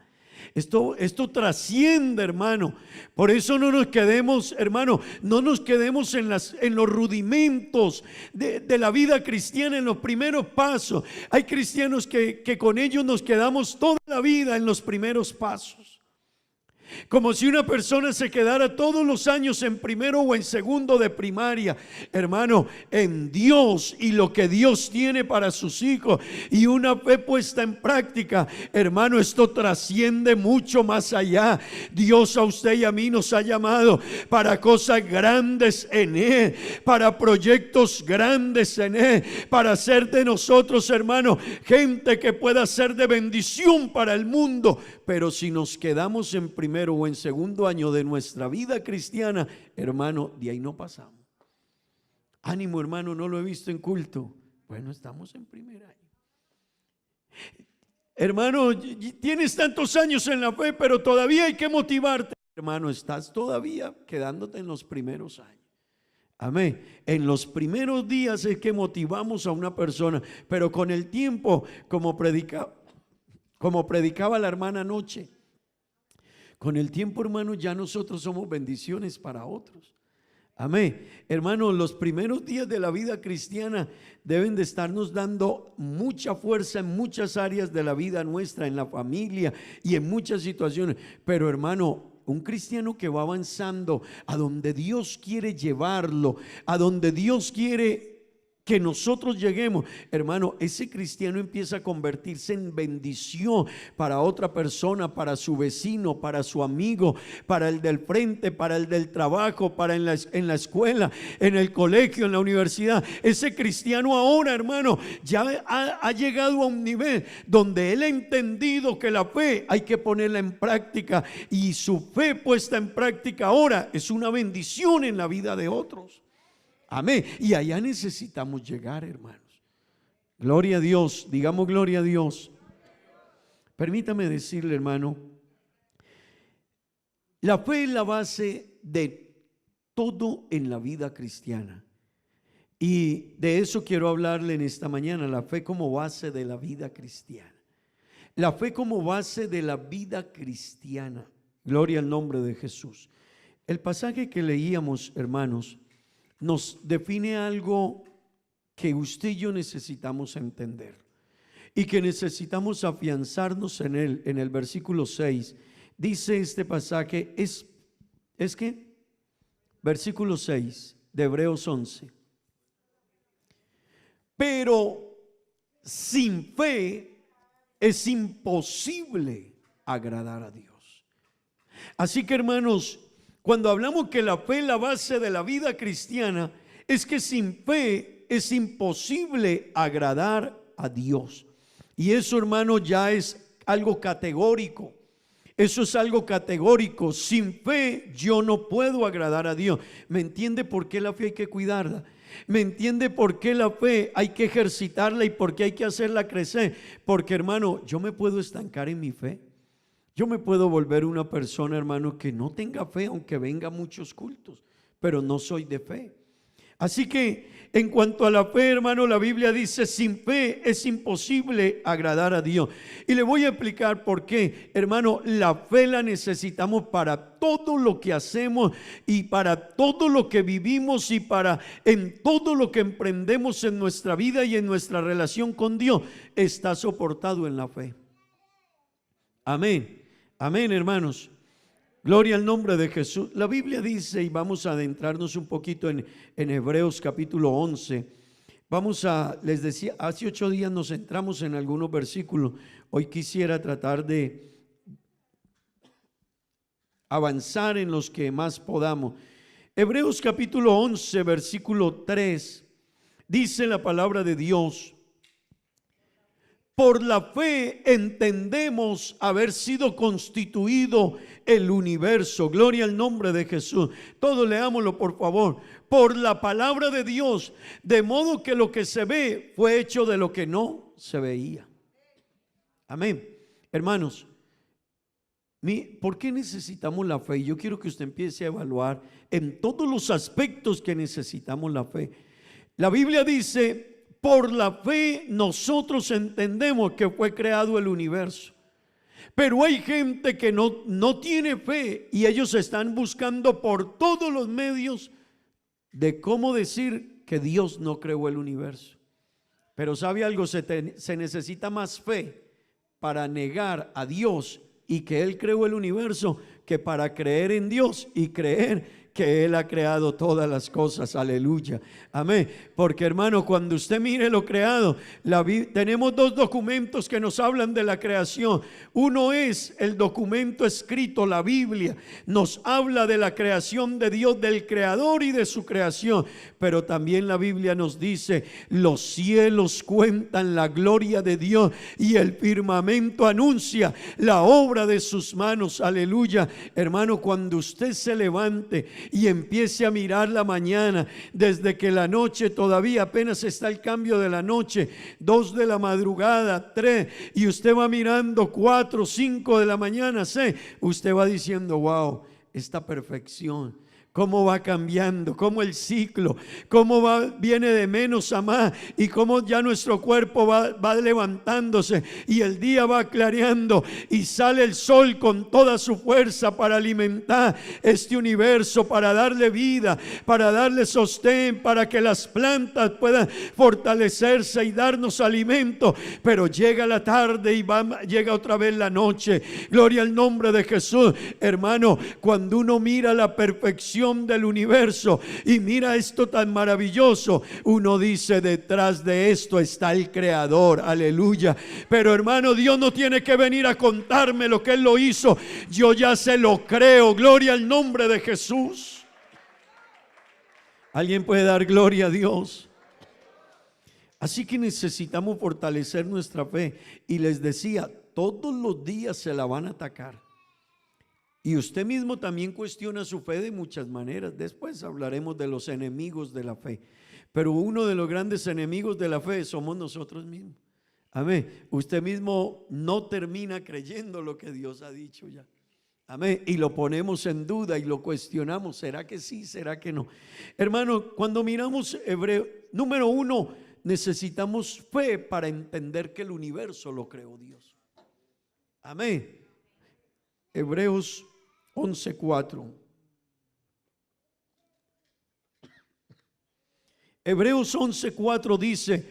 Esto trasciende, hermano. Por eso no nos quedemos, hermano, no nos quedemos en los rudimentos de la vida cristiana, en los primeros pasos. Hay cristianos que con ellos nos quedamos toda la vida en los primeros pasos. Como si una persona se quedara todos los años en primero o en segundo de primaria. Hermano, en Dios y lo que Dios tiene para sus hijos y una fe puesta en práctica, hermano, esto trasciende mucho más allá. Dios a usted y a mí nos ha llamado para cosas grandes en Él, para proyectos grandes en Él, para hacer de nosotros, hermano, gente que pueda ser de bendición para el mundo. Pero si nos quedamos en primero o en segundo año de nuestra vida cristiana, hermano, de ahí no pasamos. Ánimo, hermano, no lo he visto en culto. Bueno, estamos en primer año. Hermano, tienes tantos años en la fe, pero todavía hay que motivarte. Hermano, estás todavía quedándote en los primeros años. Amén. En los primeros días es que motivamos a una persona, pero con el tiempo, como predicaba la hermana anoche, con el tiempo, hermano, ya nosotros somos bendiciones para otros. Amén. Hermano, los primeros días de la vida cristiana deben de estarnos dando mucha fuerza en muchas áreas de la vida nuestra, en la familia y en muchas situaciones. Pero, hermano, un cristiano que va avanzando a donde Dios quiere llevarlo, a donde Dios quiere que nosotros lleguemos, hermano, ese cristiano empieza a convertirse en bendición para otra persona, para su vecino, para su amigo, para el del frente, para el del trabajo, para en la escuela, en el colegio, en la universidad. Ese cristiano ahora, hermano, ya ha llegado a un nivel donde él ha entendido que la fe hay que ponerla en práctica, y su fe puesta en práctica ahora es una bendición en la vida de otros. Amén. Y allá necesitamos llegar, hermanos. Gloria a Dios. Digamos gloria a Dios. Permítame decirle, hermano, la fe es la base de todo en la vida cristiana. Y de eso quiero hablarle en esta mañana. La fe como base de la vida cristiana. La fe como base de la vida cristiana. Gloria al nombre de Jesús. El pasaje que leíamos, hermanos, nos define algo que usted y yo necesitamos entender y que necesitamos afianzarnos en él. En el versículo 6 dice este pasaje, ¿es qué? Versículo 6 de Hebreos 11. Pero sin fe es imposible agradar a Dios. Así que, hermanos, cuando hablamos que la fe es la base de la vida cristiana, es que sin fe es imposible agradar a Dios. Y eso, hermano, ya es algo categórico. Eso es algo categórico. Sin fe yo no puedo agradar a Dios. ¿Me entiende por qué la fe hay que cuidarla? ¿Me entiende por qué la fe hay que ejercitarla y por qué hay que hacerla crecer? Porque, hermano, yo me puedo estancar en mi fe. Yo me puedo volver una persona, hermano, que no tenga fe, aunque venga a muchos cultos, pero no soy de fe. Así que en cuanto a la fe, hermano, la Biblia dice, sin fe es imposible agradar a Dios. Y le voy a explicar por qué, hermano. La fe la necesitamos para todo lo que hacemos y para todo lo que vivimos y para en todo lo que emprendemos en nuestra vida y en nuestra relación con Dios. Está soportado en la fe. Amén. Amén, hermanos. Gloria al nombre de Jesús. La Biblia dice, y vamos a adentrarnos un poquito en Hebreos capítulo 11. Les decía, hace 8 días nos centramos en algunos versículos. Hoy quisiera tratar de avanzar en los que más podamos. Hebreos capítulo 11, versículo 3, dice la palabra de Dios: por la fe entendemos haber sido constituido el universo. Gloria al nombre de Jesús. Todos leámoslo, por favor. Por la palabra de Dios, de modo que lo que se ve fue hecho de lo que no se veía. Amén. Hermanos, ¿por qué necesitamos la fe? Yo quiero que usted empiece a evaluar en todos los aspectos que necesitamos la fe. La Biblia dice: por la fe nosotros entendemos que fue creado el universo. Pero hay gente que no tiene fe y ellos están buscando por todos los medios de cómo decir que Dios no creó el universo. Pero ¿sabe algo? Se necesita más fe para negar a Dios y que Él creó el universo que para creer en Dios y creer que Él ha creado todas las cosas. Aleluya, amén. Porque, hermano, cuando usted mire lo creado, tenemos 2 documentos que nos hablan de la creación. Uno es el documento escrito, la Biblia nos habla de la creación de Dios, del creador y de su creación. Pero también la Biblia nos dice: los cielos cuentan la gloria de Dios y el firmamento anuncia la obra de sus manos. Aleluya. Hermano, cuando usted se levante y empiece a mirar la mañana, desde que la noche todavía apenas está el cambio de la noche, 2 de la madrugada, 3, y usted va mirando 4, 5 de la mañana, 6, usted va diciendo: wow, esta perfección, cómo va cambiando, cómo el ciclo, cómo viene de menos a más, y cómo ya nuestro cuerpo va levantándose y el día va clareando y sale el sol con toda su fuerza para alimentar este universo, para darle vida, para darle sostén, para que las plantas puedan fortalecerse y darnos alimento. Pero llega la tarde y llega otra vez la noche. Gloria al nombre de Jesús. Hermano, cuando uno mira la perfección del universo y mira esto tan maravilloso, uno dice: detrás de esto está el creador. Aleluya. Pero, hermano, Dios no tiene que venir a contarme lo que Él lo hizo, yo ya se lo creo. Gloria al nombre de Jesús. ¿Alguien puede dar gloria a Dios? Así que necesitamos fortalecer nuestra fe. Y les decía, todos los días se la van a atacar. Y usted mismo también cuestiona su fe de muchas maneras. Después hablaremos de los enemigos de la fe. Pero uno de los grandes enemigos de la fe somos nosotros mismos. Amén. Usted mismo no termina creyendo lo que Dios ha dicho ya. Amén. Y lo ponemos en duda y lo cuestionamos. ¿Será que sí? ¿Será que no? Hermano, cuando miramos Hebreo, número 1, necesitamos fe para entender que el universo lo creó Dios. Amén. Hebreos 11:4. Hebreos 11:4 dice,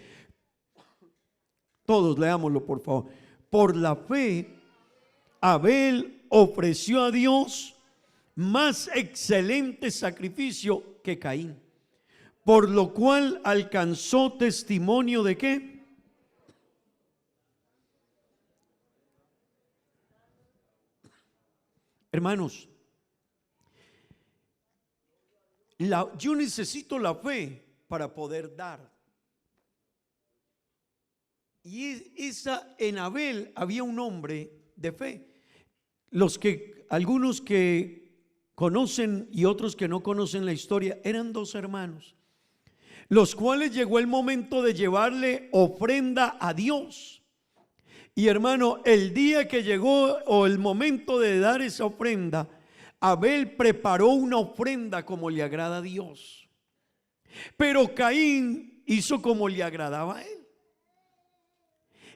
todos leámoslo por favor: por la fe Abel ofreció a Dios más excelente sacrificio que Caín, por lo cual alcanzó testimonio de ¿qué? Hermanos, yo necesito la fe para poder dar. Y en Abel había un hombre de fe. Algunos que conocen y otros que no conocen la historia, eran 2 hermanos, los cuales llegó el momento de llevarle ofrenda a Dios. Y, hermano, el día que llegó o el momento de dar esa ofrenda, Abel preparó una ofrenda como le agrada a Dios. Pero Caín hizo como le agradaba a él.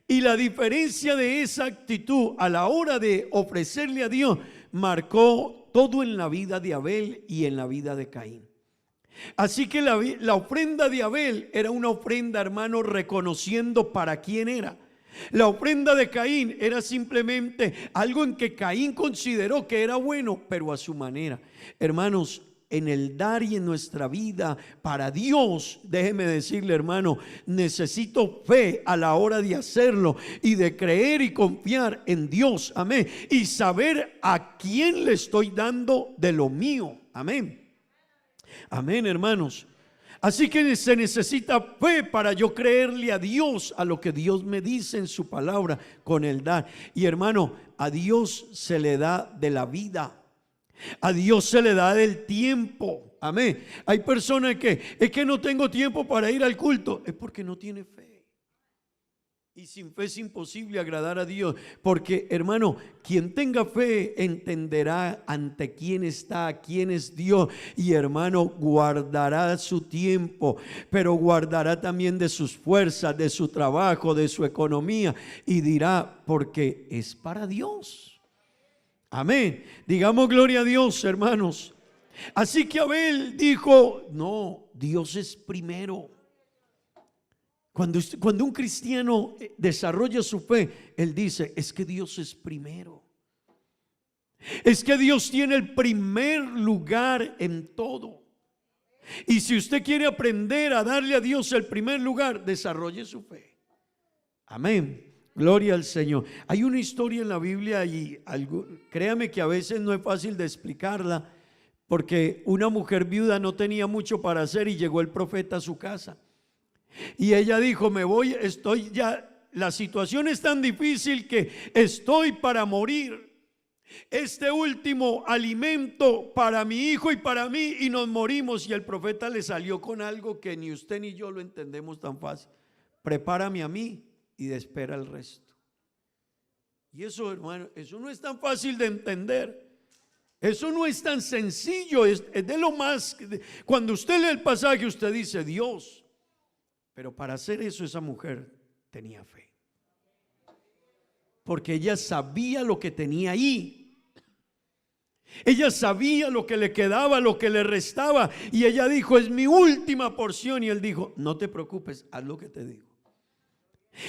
Y la diferencia de esa actitud a la hora de ofrecerle a Dios marcó todo en la vida de Abel y en la vida de Caín. Así que la ofrenda de Abel era una ofrenda, hermano, reconociendo para quién era. La ofrenda de Caín era simplemente algo en que Caín consideró que era bueno, pero a su manera. Hermanos, en el dar y en nuestra vida para Dios, déjeme decirle, hermano, necesito fe a la hora de hacerlo y de creer y confiar en Dios, amén, y saber a quién le estoy dando de lo mío, amén, amén, hermanos. Así que se necesita fe para yo creerle a Dios, a lo que Dios me dice en su palabra con el dar. Y hermano, a Dios se le da de la vida, a Dios se le da del tiempo, amén. Hay personas que es que no tengo tiempo para ir al culto, es porque no tiene fe. Y sin fe es imposible agradar a Dios, porque hermano, quien tenga fe entenderá ante quién está, quién es Dios, y hermano, guardará su tiempo, pero guardará también de sus fuerzas, de su trabajo, de su economía, y dirá, porque es para Dios. Amén. Digamos gloria a Dios, hermanos. Así que Abel dijo, no, Dios es primero. Cuando un cristiano desarrolla su fe, él dice, es que Dios es primero. Es que Dios tiene el primer lugar en todo. Y si usted quiere aprender a darle a Dios el primer lugar, desarrolle su fe. Amén. Gloria al Señor. Hay una historia en la Biblia y créame que a veces no es fácil de explicarla, porque una mujer viuda no tenía mucho para hacer y llegó el profeta a su casa. Y ella dijo, me voy, estoy ya, la situación es tan difícil que estoy para morir. Este último alimento para mi hijo y para mí, y nos morimos. Y el profeta le salió con algo que ni usted ni yo lo entendemos tan fácil. Prepárame a mí y espera el resto. Y eso, hermano, eso no es tan fácil de entender. Eso no es tan sencillo. Es de lo más, cuando usted lee el pasaje, usted dice, Dios. Pero para hacer eso, esa mujer tenía fe, porque ella sabía lo que tenía ahí. Ella sabía lo que le quedaba, lo que le restaba, y ella dijo, es mi última porción. Y él dijo, no te preocupes, haz lo que te digo.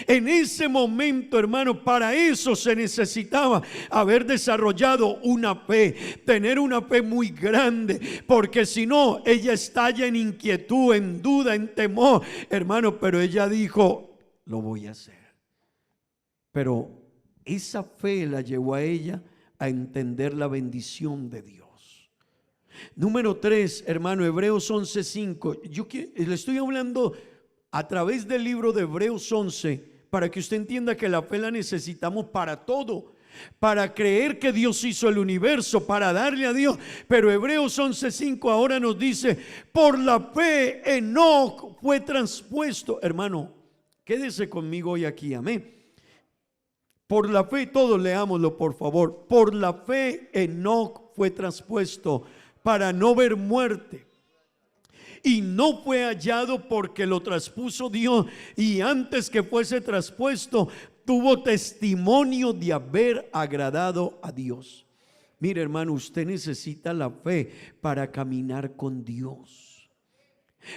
En ese momento, hermano, para eso se necesitaba haber desarrollado una fe, tener una fe muy grande, porque si no, ella estalla en inquietud, en duda, en temor, hermano. Pero ella dijo, lo voy a hacer. Pero esa fe la llevó a ella a entender la bendición de Dios. Número 3, hermano, Hebreos 11:5. Yo le estoy hablando a través del libro de Hebreos 11, para que usted entienda que la fe la necesitamos para todo, para creer que Dios hizo el universo, para darle a Dios. Pero Hebreos 11:5 ahora nos dice, por la fe Enoc fue traspuesto. Hermano, quédese conmigo hoy aquí, amén. Por la fe, todos leámoslo por favor. Por la fe Enoc fue traspuesto para no ver muerte. Y no fue hallado porque lo traspuso Dios, y antes que fuese traspuesto tuvo testimonio de haber agradado a Dios. Mire, hermano, usted necesita la fe para caminar con Dios,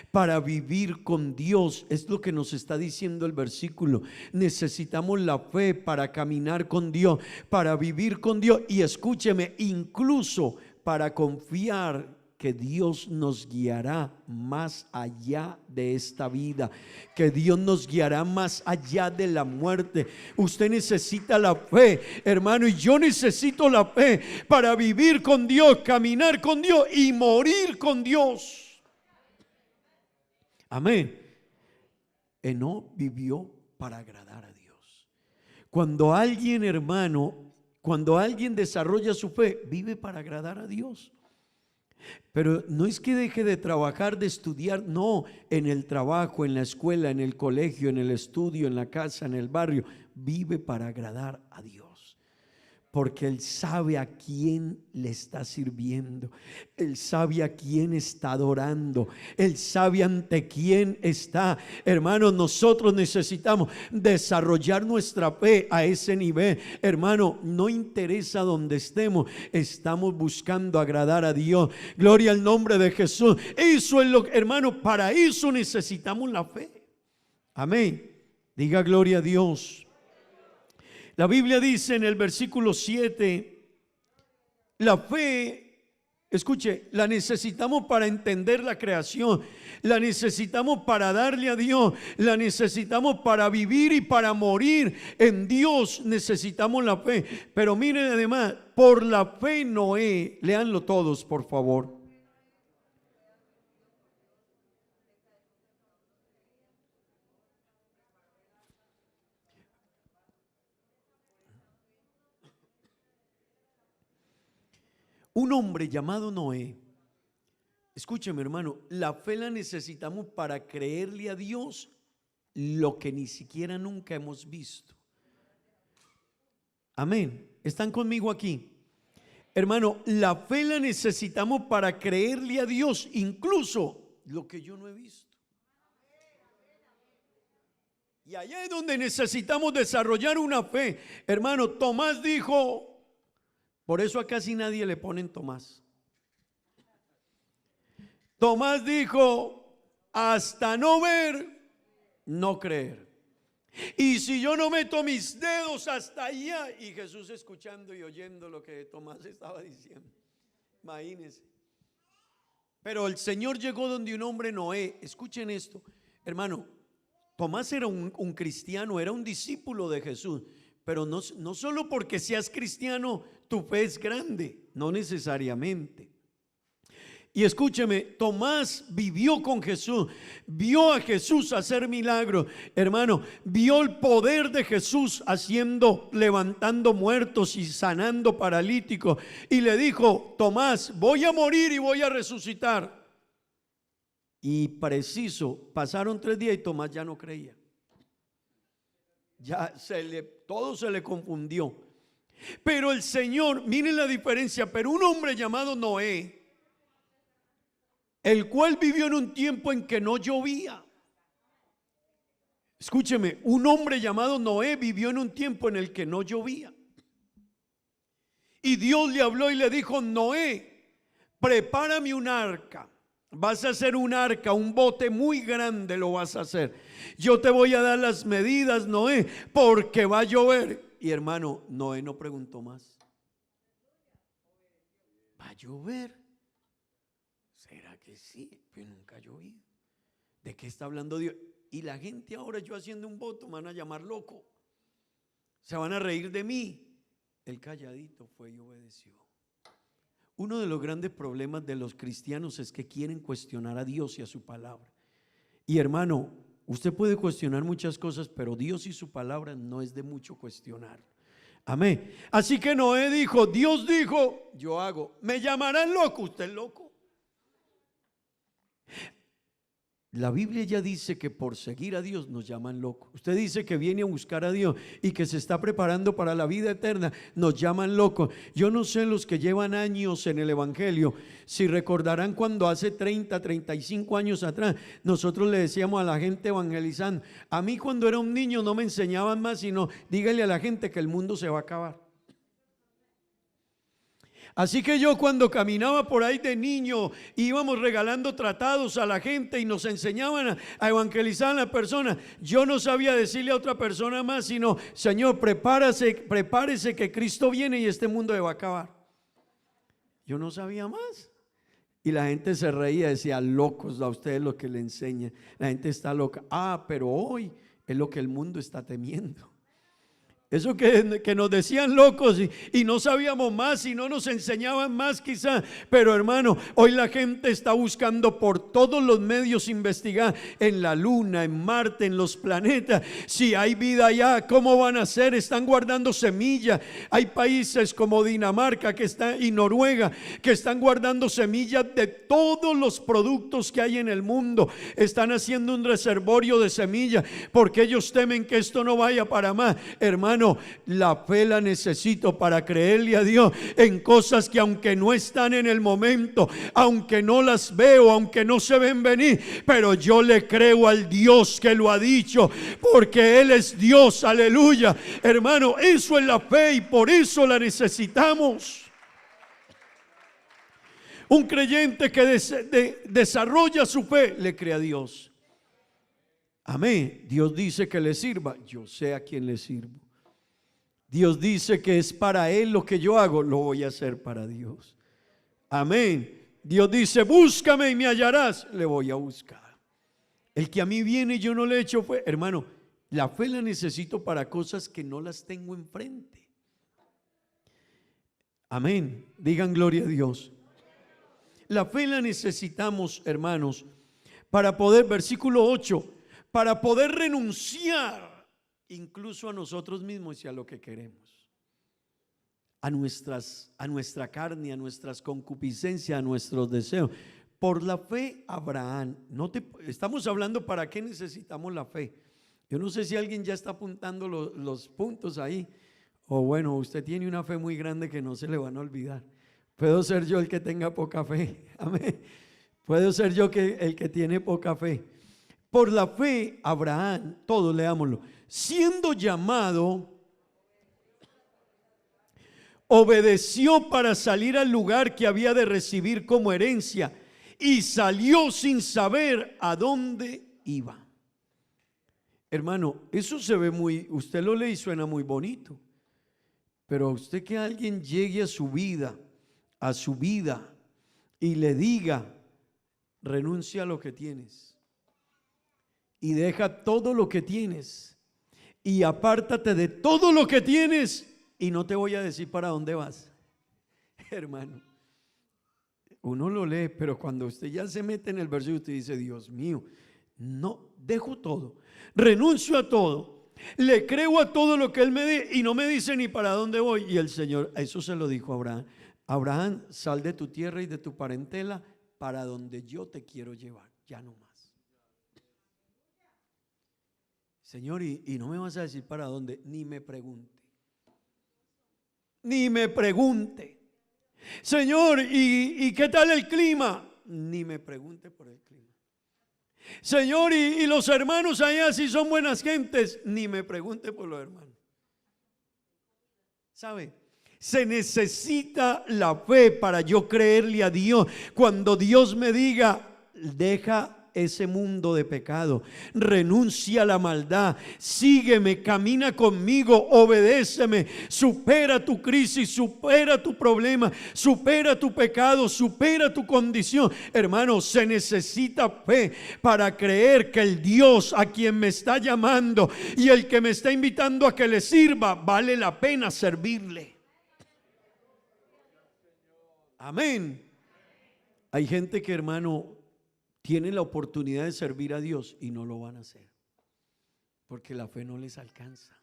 para vivir con Dios. Es lo que nos está diciendo el versículo. Necesitamos la fe para caminar con Dios, para vivir con Dios, y escúcheme, incluso para confiar que Dios nos guiará más allá de esta vida, que Dios nos guiará más allá de la muerte. Usted necesita la fe, hermano, y yo necesito la fe para vivir con Dios, caminar con Dios y morir con Dios. Amén. Enoc vivió para agradar a Dios. Cuando alguien, hermano, cuando alguien desarrolla su fe, vive para agradar a Dios. Pero no es que deje de trabajar, de estudiar, no, en el trabajo, en la escuela, en el colegio, en el estudio, en la casa, en el barrio, vive para agradar a Dios, porque Él sabe a quién le está sirviendo, Él sabe a quién está adorando, Él sabe ante quién está. Hermanos, nosotros necesitamos desarrollar nuestra fe a ese nivel. Hermano, no interesa donde estemos, estamos buscando agradar a Dios. Gloria al nombre de Jesús. Eso es lo que, hermano, para eso necesitamos la fe. Amén. Diga gloria a Dios. La Biblia dice en el versículo 7, la fe, escuche, la necesitamos para entender la creación, la necesitamos para darle a Dios, la necesitamos para vivir y para morir. En Dios necesitamos la fe. Pero miren además, por la fe Noé, léanlo todos por favor. Un hombre llamado Noé, escúcheme hermano, la fe la necesitamos para creerle a Dios lo que ni siquiera nunca hemos visto. Amén. ¿Están conmigo aquí? Hermano, la fe la necesitamos para creerle a Dios incluso lo que yo no he visto. Y allá es donde necesitamos desarrollar una fe. Hermano, Tomás dijo, por eso a casi nadie le ponen Tomás. Tomás dijo, hasta no ver, no creer. Y si yo no meto mis dedos hasta allá, y Jesús escuchando y oyendo lo que Tomás estaba diciendo, imagínense. Pero el Señor llegó donde un hombre, Noé. Escuchen esto, hermano. Tomás era un cristiano, era un discípulo de Jesús. Pero no solo porque seas cristiano tu fe es grande, no necesariamente. Y escúcheme, Tomás vivió con Jesús, vio a Jesús hacer milagros, hermano, vio el poder de Jesús levantando muertos y sanando paralíticos. Y le dijo, Tomás, voy a morir y voy a resucitar. Y pasaron 3 días y Tomás ya no creía. Ya todo se le confundió. Pero el Señor, miren la diferencia, pero un hombre llamado Noé, el cual vivió en un tiempo en que no llovía. Escúcheme, un hombre llamado Noé vivió en un tiempo en el que no llovía. Y Dios le habló y le dijo, Noé, prepárame un arca. Vas a hacer un arca, un bote muy grande lo vas a hacer. Yo te voy a dar las medidas, Noé, porque va a llover. Y hermano, Noé no preguntó más. ¿Va a llover? ¿Será que sí? Pero nunca ha llovido. ¿De qué está hablando Dios? Y la gente ahora, yo haciendo un voto, me van a llamar loco. Se van a reír de mí. El calladito fue y obedeció. Uno de los grandes problemas de los cristianos es que quieren cuestionar a Dios y a su palabra. Y hermano, usted puede cuestionar muchas cosas, pero Dios y su palabra no es de mucho cuestionar. Amén. Así que Noé dijo, Dios dijo, yo hago. ¿Me llamarán loco? ¿Usted es loco? La Biblia ya dice que por seguir a Dios nos llaman locos. Usted dice que viene a buscar a Dios y que se está preparando para la vida eterna, nos llaman locos. Yo no sé los que llevan años en el Evangelio, si recordarán cuando hace 30, 35 años atrás, nosotros le decíamos a la gente evangelizando, a mí cuando era un niño no me enseñaban más, sino dígale a la gente que el mundo se va a acabar. Así que yo cuando caminaba por ahí de niño íbamos regalando tratados a la gente y nos enseñaban a evangelizar a las personas. Yo no sabía decirle a otra persona más, sino Señor, prepárese que Cristo viene y este mundo se va a acabar. Yo no sabía más. Y la gente se reía, decía, locos a ustedes lo que le enseñan. La gente está loca. Pero hoy es lo que el mundo está temiendo. Eso que nos decían locos y no sabíamos más y no nos enseñaban más quizá. Pero hermano, hoy la gente está buscando por todos los medios investigar en la luna, en Marte, en los planetas. Si hay vida allá, ¿cómo van a ser? Están guardando semillas. Hay países como Dinamarca y Noruega que están guardando semillas de todos los productos que hay en el mundo. Están haciendo un reservorio de semillas porque ellos temen que esto no vaya para más. Hermano, la fe la necesito para creerle a Dios en cosas que aunque no están en el momento, aunque no las veo, aunque no se ven venir, pero yo le creo al Dios que lo ha dicho, porque Él es Dios, aleluya. Hermano, eso es la fe y por eso la necesitamos. Un creyente que desarrolla su fe le cree a Dios. Amén. Dios dice que le sirva, yo sé a quién le sirvo. Dios dice que es para Él lo que yo hago, lo voy a hacer para Dios. Amén. Dios dice, búscame y me hallarás, le voy a buscar. El que a mí viene y yo no le echo fue, hermano, la fe la necesito para cosas que no las tengo enfrente. Amén. Digan gloria a Dios. La fe la necesitamos, hermanos, para poder, versículo 8, para poder renunciar incluso a nosotros mismos y a lo que queremos, a nuestra carne, a nuestras concupiscencias, a nuestros deseos. Por la fe, Abraham, estamos hablando para qué necesitamos la fe. Yo no sé si alguien ya está apuntando los puntos ahí, o bueno, usted tiene una fe muy grande que no se le van a olvidar. Puedo ser yo el que tenga poca fe, amén. Puedo ser yo el que tiene poca fe. Por la fe, Abraham, todos leámoslo, siendo llamado, obedeció para salir al lugar que había de recibir como herencia y salió sin saber a dónde iba. Hermano, eso se ve usted lo lee y suena muy bonito, pero a usted que alguien llegue a su vida y le diga, renuncia a lo que tienes y deja todo lo que tienes y apártate de todo lo que tienes y no te voy a decir para dónde vas. Hermano, uno lo lee, pero cuando usted ya se mete en el versículo, usted dice, Dios mío, no, dejo todo, renuncio a todo, le creo a todo lo que Él me dé y no me dice ni para dónde voy. Y el Señor, eso se lo dijo a Abraham. Abraham, sal de tu tierra y de tu parentela para donde yo te quiero llevar, ya no más. Señor, y no me vas a decir para dónde, ni me pregunte. Ni me pregunte. Señor, ¿y qué tal el clima? Ni me pregunte por el clima. Señor, ¿y los hermanos allá si son buenas gentes? Ni me pregunte por los hermanos. ¿Sabe? Se necesita la fe para yo creerle a Dios. Cuando Dios me diga, deja ese mundo de pecado, renuncia a la maldad, sígueme, camina conmigo, obedéceme, supera tu crisis, supera tu problema, supera tu pecado, supera tu condición. Hermano, se necesita fe para creer que el Dios a quien me está llamando y el que me está invitando a que le sirva, vale la pena servirle. Amén. Hay gente que, hermano, tiene la oportunidad de servir a Dios y no lo van a hacer porque la fe no les alcanza.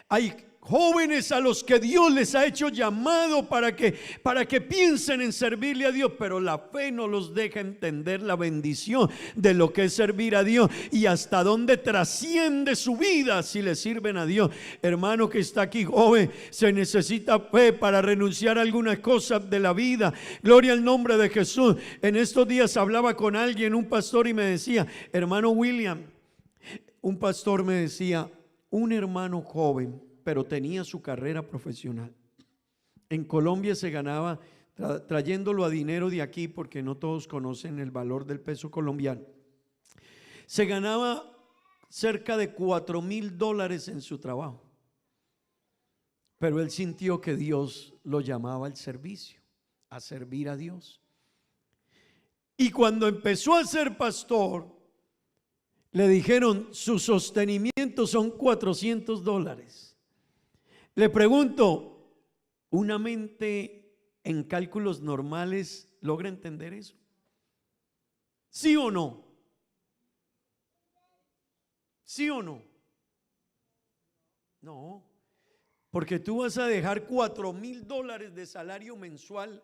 Hay jóvenes a los que Dios les ha hecho llamado para que piensen en servirle a Dios, pero la fe no los deja entender la bendición de lo que es servir a Dios y hasta dónde trasciende su vida si le sirven a Dios. Hermano que está aquí joven, se necesita fe para renunciar a algunas cosas de la vida. Gloria al nombre de Jesús. En estos días hablaba con alguien, un pastor, y me decía, hermano William, un pastor me decía, un hermano joven, pero tenía su carrera profesional. En Colombia se ganaba, trayéndolo a dinero de aquí, porque no todos conocen el valor del peso colombiano, se ganaba cerca de $4,000 en su trabajo. Pero él sintió que Dios lo llamaba al servicio, a servir a Dios. Y cuando empezó a ser pastor, le dijeron, su sostenimiento son $400. Le pregunto, ¿una mente en cálculos normales logra entender eso? ¿Sí o no? ¿Sí o no? No, porque tú vas a dejar $4,000 de salario mensual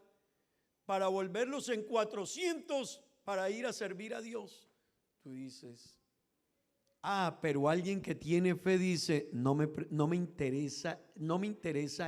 para volverlos en 400 para ir a servir a Dios. Tú dices, pero alguien que tiene fe dice, no me interesa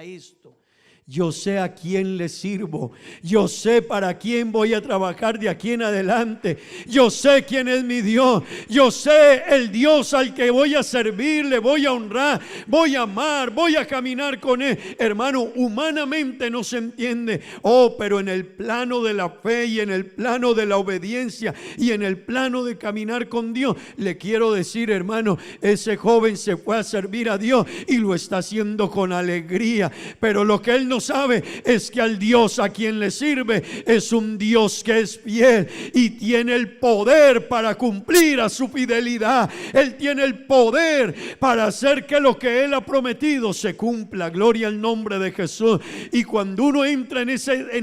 esto. Yo sé a quién le sirvo. Yo sé para quién voy a trabajar de aquí en adelante. Yo sé quién es mi Dios. Yo sé el Dios al que voy a servir, le voy a honrar, voy a amar, voy a caminar con Él. Hermano, humanamente no se entiende. Oh, pero en el plano de la fe y en el plano de la obediencia y en el plano de caminar con Dios, le quiero decir, hermano, ese joven se fue a servir a Dios y lo está haciendo con alegría. Pero lo que él no sabe es que al Dios a quien le sirve es un Dios que es fiel y tiene el poder para cumplir a su fidelidad. Él tiene el poder para hacer que lo que Él ha prometido se cumpla. Gloria al nombre de Jesús. Y cuando uno entra en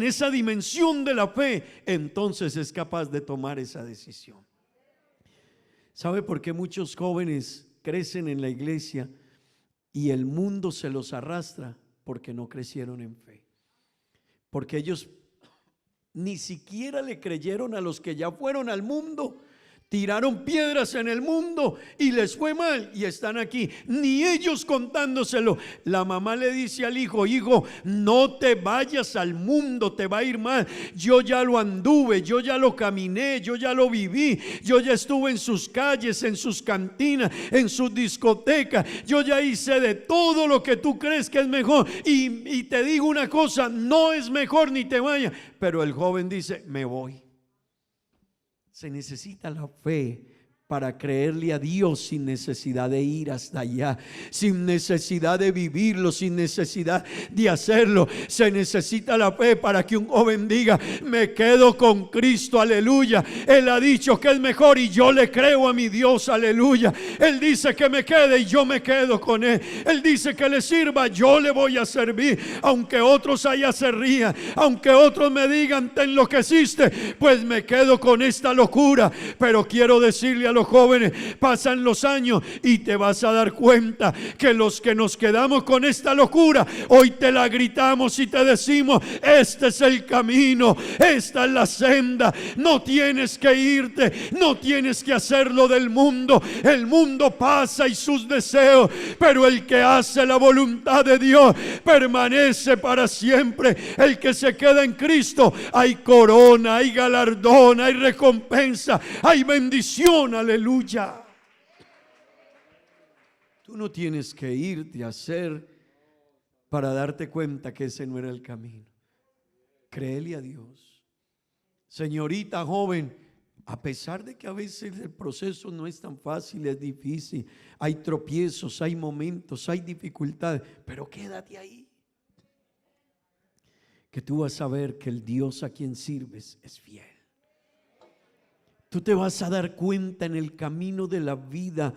esa dimensión de la fe, entonces es capaz de tomar esa decisión. ¿Sabe por qué muchos jóvenes crecen en la iglesia y el mundo se los arrastra? Porque no crecieron en fe. Porque ellos ni siquiera le creyeron a los que ya fueron al mundo. Tiraron piedras en el mundo y les fue mal y están aquí, ni ellos contándoselo. La mamá le dice al hijo: hijo, no te vayas al mundo, te va a ir mal. Yo ya lo anduve, yo ya lo caminé, yo ya lo viví. Yo ya estuve en sus calles, en sus cantinas, en sus discotecas. Yo ya hice de todo lo que tú crees que es mejor. Y te digo una cosa, no es mejor ni te vayas. Pero el joven dice: me voy. Se necesita la fe para creerle a Dios sin necesidad de ir hasta allá, sin necesidad de vivirlo, sin necesidad de hacerlo. Se necesita la fe para que un joven diga: me quedo con Cristo, aleluya. Él ha dicho que es mejor y yo le creo a mi Dios, aleluya. Él dice que me quede y yo me quedo con Él. Él dice que le sirva, yo le voy a servir. Aunque otros allá se rían, aunque otros me digan: te enloqueciste, pues me quedo con esta locura. Pero quiero decirle a los jóvenes: pasan los años y te vas a dar cuenta que los que nos quedamos con esta locura, hoy te la gritamos y te decimos: este es el camino, esta es la senda. No tienes que irte, no tienes que hacerlo del mundo. El mundo pasa y sus deseos, pero el que hace la voluntad de Dios permanece para siempre. El que se queda en Cristo, hay corona, hay galardón, hay recompensa, hay bendición, aleluya. Tú no tienes que irte a hacer para darte cuenta que ese no era el camino. Créele a Dios. Señorita joven, a pesar de que a veces el proceso no es tan fácil, es difícil, hay tropiezos, hay momentos, hay dificultades, pero quédate ahí. Que tú vas a ver que el Dios a quien sirves es fiel. Tú te vas a dar cuenta en el camino de la vida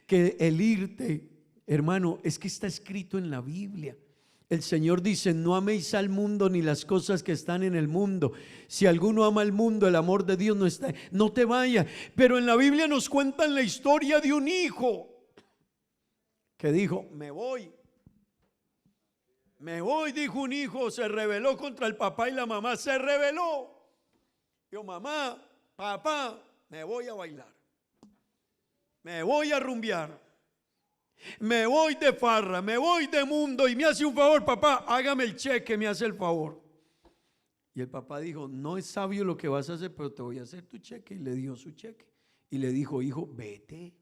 que el irte, hermano, es que está escrito en la Biblia. El Señor dice: no améis al mundo ni las cosas que están en el mundo. Si alguno ama al mundo, el amor de Dios no está. No te vayas. Pero en la Biblia nos cuentan la historia de un hijo que dijo: me voy. Me voy, dijo un hijo, se rebeló contra el papá y la mamá. Se rebeló. Dijo: mamá, papá, me voy a bailar, me voy a rumbear, me voy de farra, me voy de mundo, y me hace un favor, papá, hágame el cheque, me hace el favor. Y el papá dijo: no es sabio lo que vas a hacer, pero te voy a hacer tu cheque. Y le dio su cheque y le dijo: hijo, vete.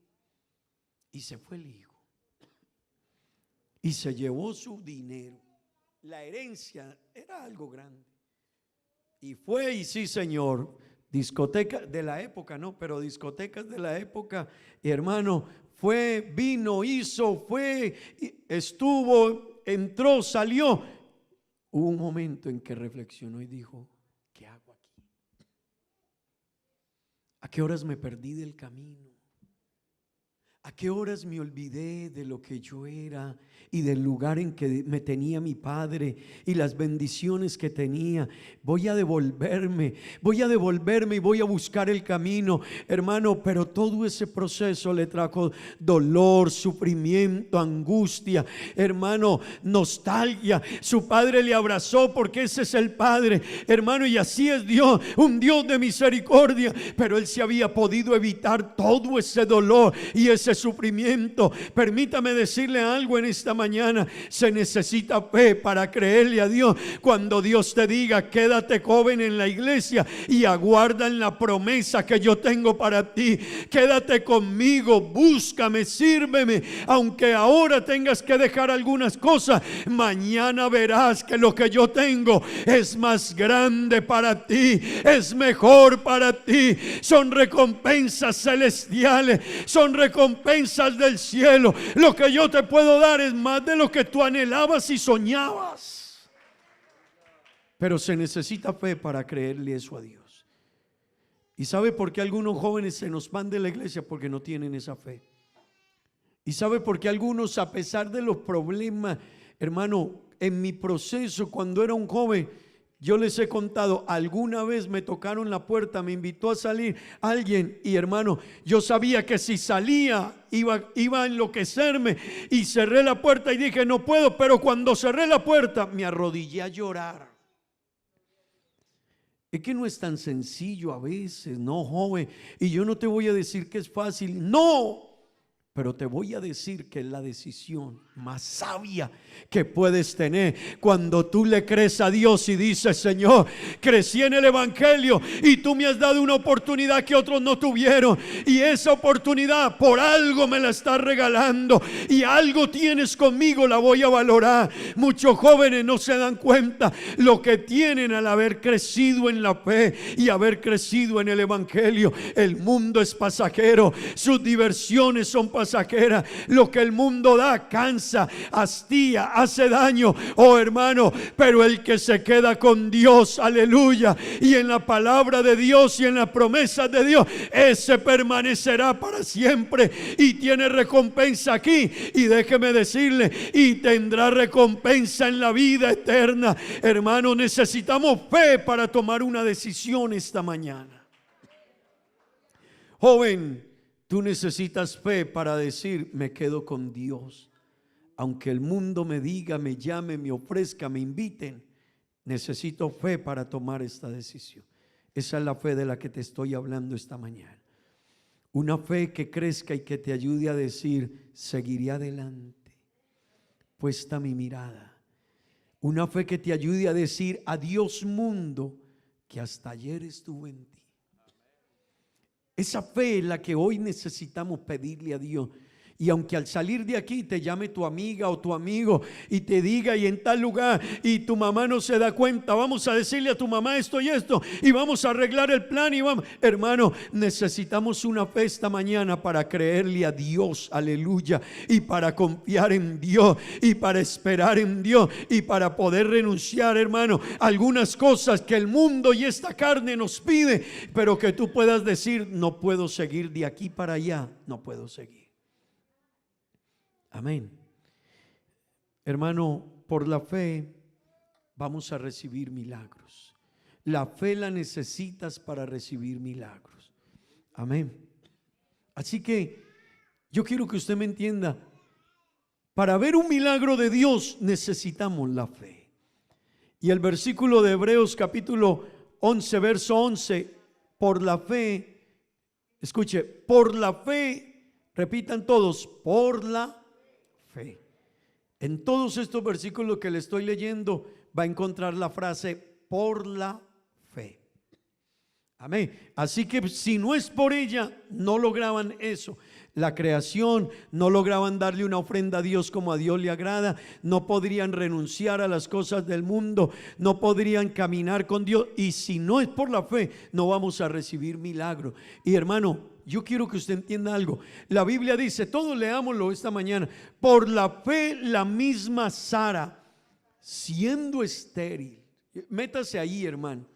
Y se fue el hijo y se llevó su dinero. La herencia era algo grande. Y fue, y sí, señor, discoteca de la época, no, pero discotecas de la época, hermano, fue, vino, hizo, fue, estuvo, entró, salió. Hubo un momento en que reflexionó y dijo: ¿qué hago aquí? ¿A qué horas me perdí del camino? ¿A qué horas me olvidé de lo que yo era y del lugar en que me tenía mi padre y las bendiciones que tenía? Voy a devolverme y voy a buscar el camino, hermano. Pero todo ese proceso le trajo dolor, sufrimiento, angustia, hermano, nostalgia. Su padre le abrazó porque ese es el Padre, hermano, y así es Dios, un Dios de misericordia. Pero él se había podido evitar todo ese dolor y ese sufrimiento. Permítame decirle algo en esta mañana. Se necesita fe para creerle a Dios. Cuando Dios te diga, quédate joven en la iglesia y aguarda en la promesa que yo tengo para ti. Quédate conmigo, búscame, sírveme. Aunque ahora tengas que dejar algunas cosas, mañana verás que lo que yo tengo es más grande para ti, es mejor para ti. Son recompensas celestiales, son recompensas del cielo. Lo que yo te puedo dar es más de lo que tú anhelabas y soñabas. Pero se necesita fe para creerle eso a Dios. ¿Y sabe por qué algunos jóvenes se nos van de la iglesia? Porque no tienen esa fe. ¿Y sabe por qué algunos, a pesar de los problemas, hermano, en mi proceso cuando era un joven, yo les he contado, alguna vez me tocaron la puerta, me invitó a salir alguien y hermano, yo sabía que si salía iba a enloquecerme y cerré la puerta y dije no puedo, pero cuando cerré la puerta me arrodillé a llorar. Es que no es tan sencillo a veces, no, joven, y yo no te voy a decir que es fácil, no. Pero te voy a decir que es la decisión más sabia que puedes tener cuando tú le crees a Dios y dices: Señor, crecí en el evangelio y tú me has dado una oportunidad que otros no tuvieron, y esa oportunidad por algo me la estás regalando y algo tienes conmigo, la voy a valorar. Muchos jóvenes no se dan cuenta lo que tienen al haber crecido en la fe y haber crecido en el evangelio. El mundo es pasajero, sus diversiones son pasajeras. Lo que el mundo da cansa, hastía, hace daño, oh hermano, pero el que se queda con Dios, aleluya, y en la palabra de Dios y en las promesas de Dios, ese permanecerá para siempre y tiene recompensa aquí, y déjeme decirle, y tendrá recompensa en la vida eterna. Hermano, necesitamos fe para tomar una decisión esta mañana. Joven, tú necesitas fe para decir: me quedo con Dios. Aunque el mundo me diga, me llame, me ofrezca, me inviten, necesito fe para tomar esta decisión. Esa es la fe de la que te estoy hablando esta mañana. Una fe que crezca y que te ayude a decir: seguiré adelante, puesta mi mirada. Una fe que te ayude a decir: adiós mundo, que hasta ayer estuve en ti. Esa fe es la que hoy necesitamos pedirle a Dios. Y aunque al salir de aquí te llame tu amiga o tu amigo y te diga: y en tal lugar, y tu mamá no se da cuenta, vamos a decirle a tu mamá esto y esto, y vamos a arreglar el plan y vamos. Hermano, necesitamos una fe esta mañana para creerle a Dios, aleluya, y para confiar en Dios, y para esperar en Dios, y para poder renunciar, hermano, a algunas cosas que el mundo y esta carne nos pide, pero que tú puedas decir: no puedo seguir de aquí para allá, no puedo seguir. Amén. Hermano, por la fe vamos a recibir milagros. La fe la necesitas para recibir milagros. Amén. Así que yo quiero que usted me entienda. Para ver un milagro de Dios necesitamos la fe. Y el versículo de Hebreos capítulo 11, verso 11, por la fe, escuche, por la fe, repitan todos, por la fe. En todos estos versículos que le estoy leyendo va a encontrar la frase por la fe. Amén. Así que si no es por ella, no lograban eso. La creación, no lograban darle una ofrenda a Dios como a Dios le agrada, no podrían renunciar a las cosas del mundo, no podrían caminar con Dios. Y si no es por la fe, no vamos a recibir milagro. Y hermano, yo quiero que usted entienda algo. La Biblia dice, todos leámoslo esta mañana: por la fe la misma Sara, siendo estéril. Métase ahí, hermano.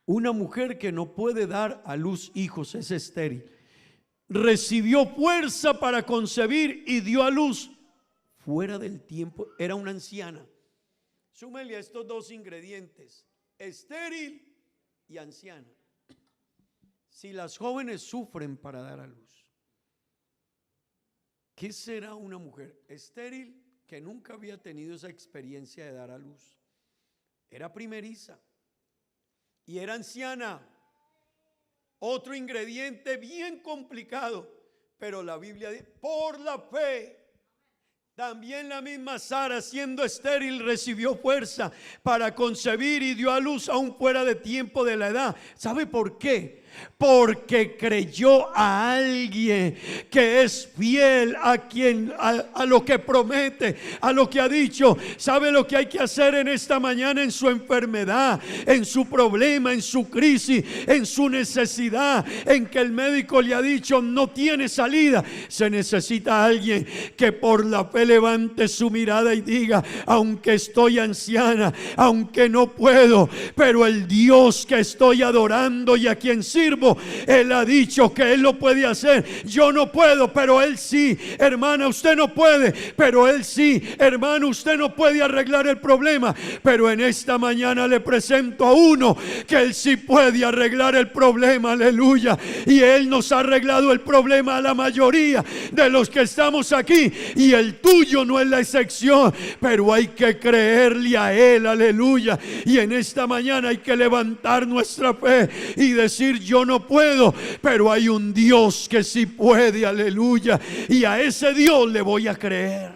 Una mujer que no puede dar a luz hijos es estéril. Recibió fuerza para concebir y dio a luz fuera del tiempo. Era una anciana. Súmele a estos dos ingredientes: estéril y anciana. Si las jóvenes sufren para dar a luz, ¿qué será una mujer estéril que nunca había tenido esa experiencia de dar a luz? Era primeriza y era anciana. Otro ingrediente bien complicado, Pero la Biblia dice, por la fe. También la misma Sara, siendo estéril, recibió fuerza para concebir y dio a luz aún fuera de tiempo de la edad. ¿Sabe por qué? Porque creyó a alguien que es fiel a lo que promete, a lo que ha dicho. ¿Sabe lo que hay que hacer en esta mañana en su enfermedad, en su problema, en su crisis, en su necesidad, en que el médico le ha dicho no tiene salida? Se necesita alguien que por la fe levante su mirada y diga, aunque estoy anciana, aunque no puedo, pero el Dios que estoy adorando y a quien sirvo, Él ha dicho que Él lo puede hacer. Yo no puedo, pero Él sí. Hermana, usted no puede, pero Él sí. Hermano, usted no puede arreglar el problema, pero en esta mañana le presento a uno que Él sí puede arreglar el problema. Aleluya. Y Él nos ha arreglado el problema a la mayoría de los que estamos aquí, y el tuyo no es la excepción, pero hay que creerle a Él. Aleluya. Y en esta mañana hay que levantar nuestra fe y decir, yo no puedo, pero hay un Dios que sí puede. Aleluya. Y a ese Dios le voy a creer.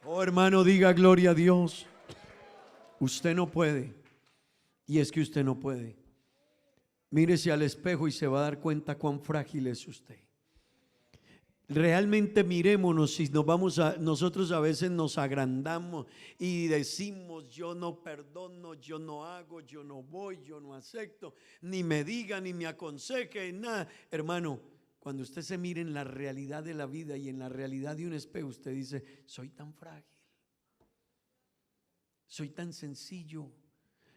Oh, hermano, diga gloria a Dios. Usted no puede, y es que usted no puede. Mírese al espejo y se va a dar cuenta cuán frágil es usted. Realmente mirémonos. Si nosotros a veces nos agrandamos y decimos, yo no perdono, yo no hago, yo no voy, yo no acepto, ni me diga, ni me aconseje, nada. Hermano, cuando usted se mire en la realidad de la vida y en la realidad de un espejo, usted dice, soy tan frágil, soy tan sencillo,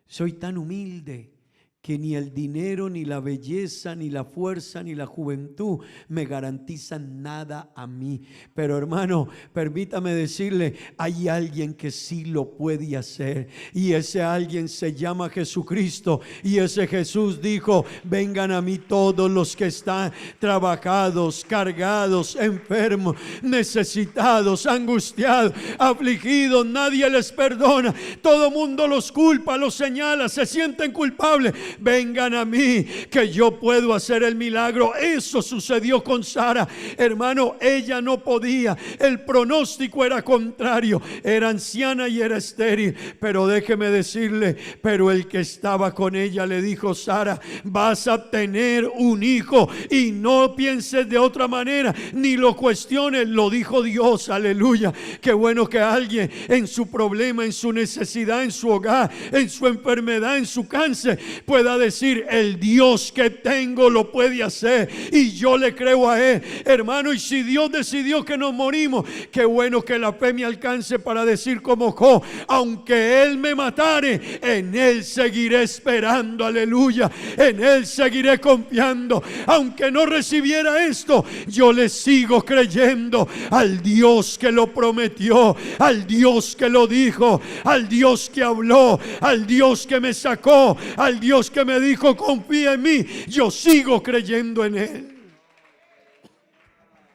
soy tan humilde, que ni el dinero, ni la belleza, ni la fuerza, ni la juventud me garantizan nada a mí. Pero hermano, permítame decirle, hay alguien que sí lo puede hacer, y ese alguien se llama Jesucristo. Y ese Jesús dijo, vengan a mí todos los que están trabajados, cargados, enfermos, necesitados, angustiados, afligidos. Nadie les perdona, todo mundo los culpa, los señala, se sienten culpables. Vengan a mí, que yo puedo hacer el milagro. Eso sucedió con Sara. Hermano, ella no podía, el pronóstico era contrario, era anciana y era estéril. Pero déjeme decirle, pero el que estaba con ella le dijo, Sara, vas a tener un hijo, y no pienses de otra manera, ni lo cuestiones, lo dijo Dios. Aleluya. Qué bueno que alguien en su problema, en su necesidad, en su hogar, en su enfermedad, en su cáncer, pueda decir, el Dios que tengo lo puede hacer, y yo le creo a Él. Hermano, y si Dios decidió que nos morimos, qué bueno que la fe me alcance para decir como Job, aunque Él me matare, en Él seguiré esperando. Aleluya. En Él seguiré confiando. Aunque no recibiera esto, yo le sigo creyendo al Dios que lo prometió, al Dios que lo dijo, al Dios que habló, al Dios que me sacó, al Dios que me dijo, confía en mí. Yo sigo creyendo en Él.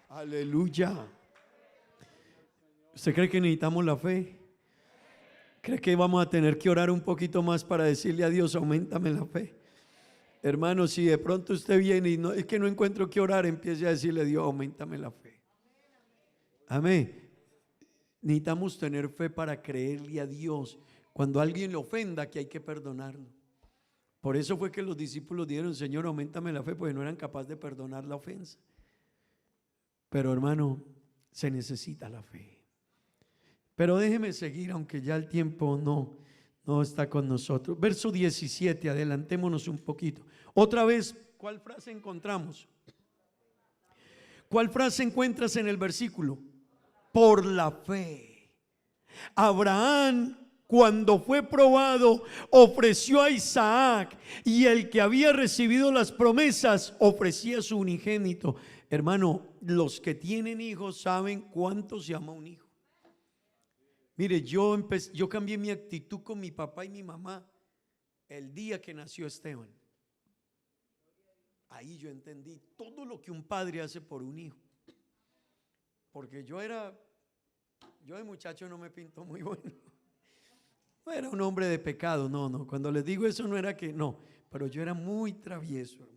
Aleluya. ¿Usted cree que necesitamos la fe? ¿Cree que vamos a tener que orar un poquito más para decirle a Dios, auméntame la fe? Hermano, si de pronto usted viene y no, es que no encuentro que orar, empiece a decirle a Dios, auméntame la fe. Amén. Necesitamos tener fe para creerle a Dios cuando alguien le ofenda, que hay que perdonarlo. Por eso fue que los discípulos dijeron, Señor, auméntame la fe, porque no eran capaces de perdonar la ofensa. Pero hermano, se necesita la fe. Pero déjeme seguir, aunque ya el tiempo no está con nosotros. Verso 17, adelantémonos un poquito. Otra vez, ¿cuál frase encontramos? ¿Cuál frase encuentras en el versículo? Por la fe. Abraham, cuando fue probado, ofreció a Isaac, y el que había recibido las promesas ofrecía su unigénito. Hermano, los que tienen hijos saben cuánto se ama un hijo. Mire, yo cambié mi actitud con mi papá y mi mamá el día que nació Esteban. Ahí yo entendí todo lo que un padre hace por un hijo. Porque yo de muchacho no me pinto muy bueno. No era un hombre de pecado, no. Cuando les digo eso no era que no, pero yo era muy travieso, hermano.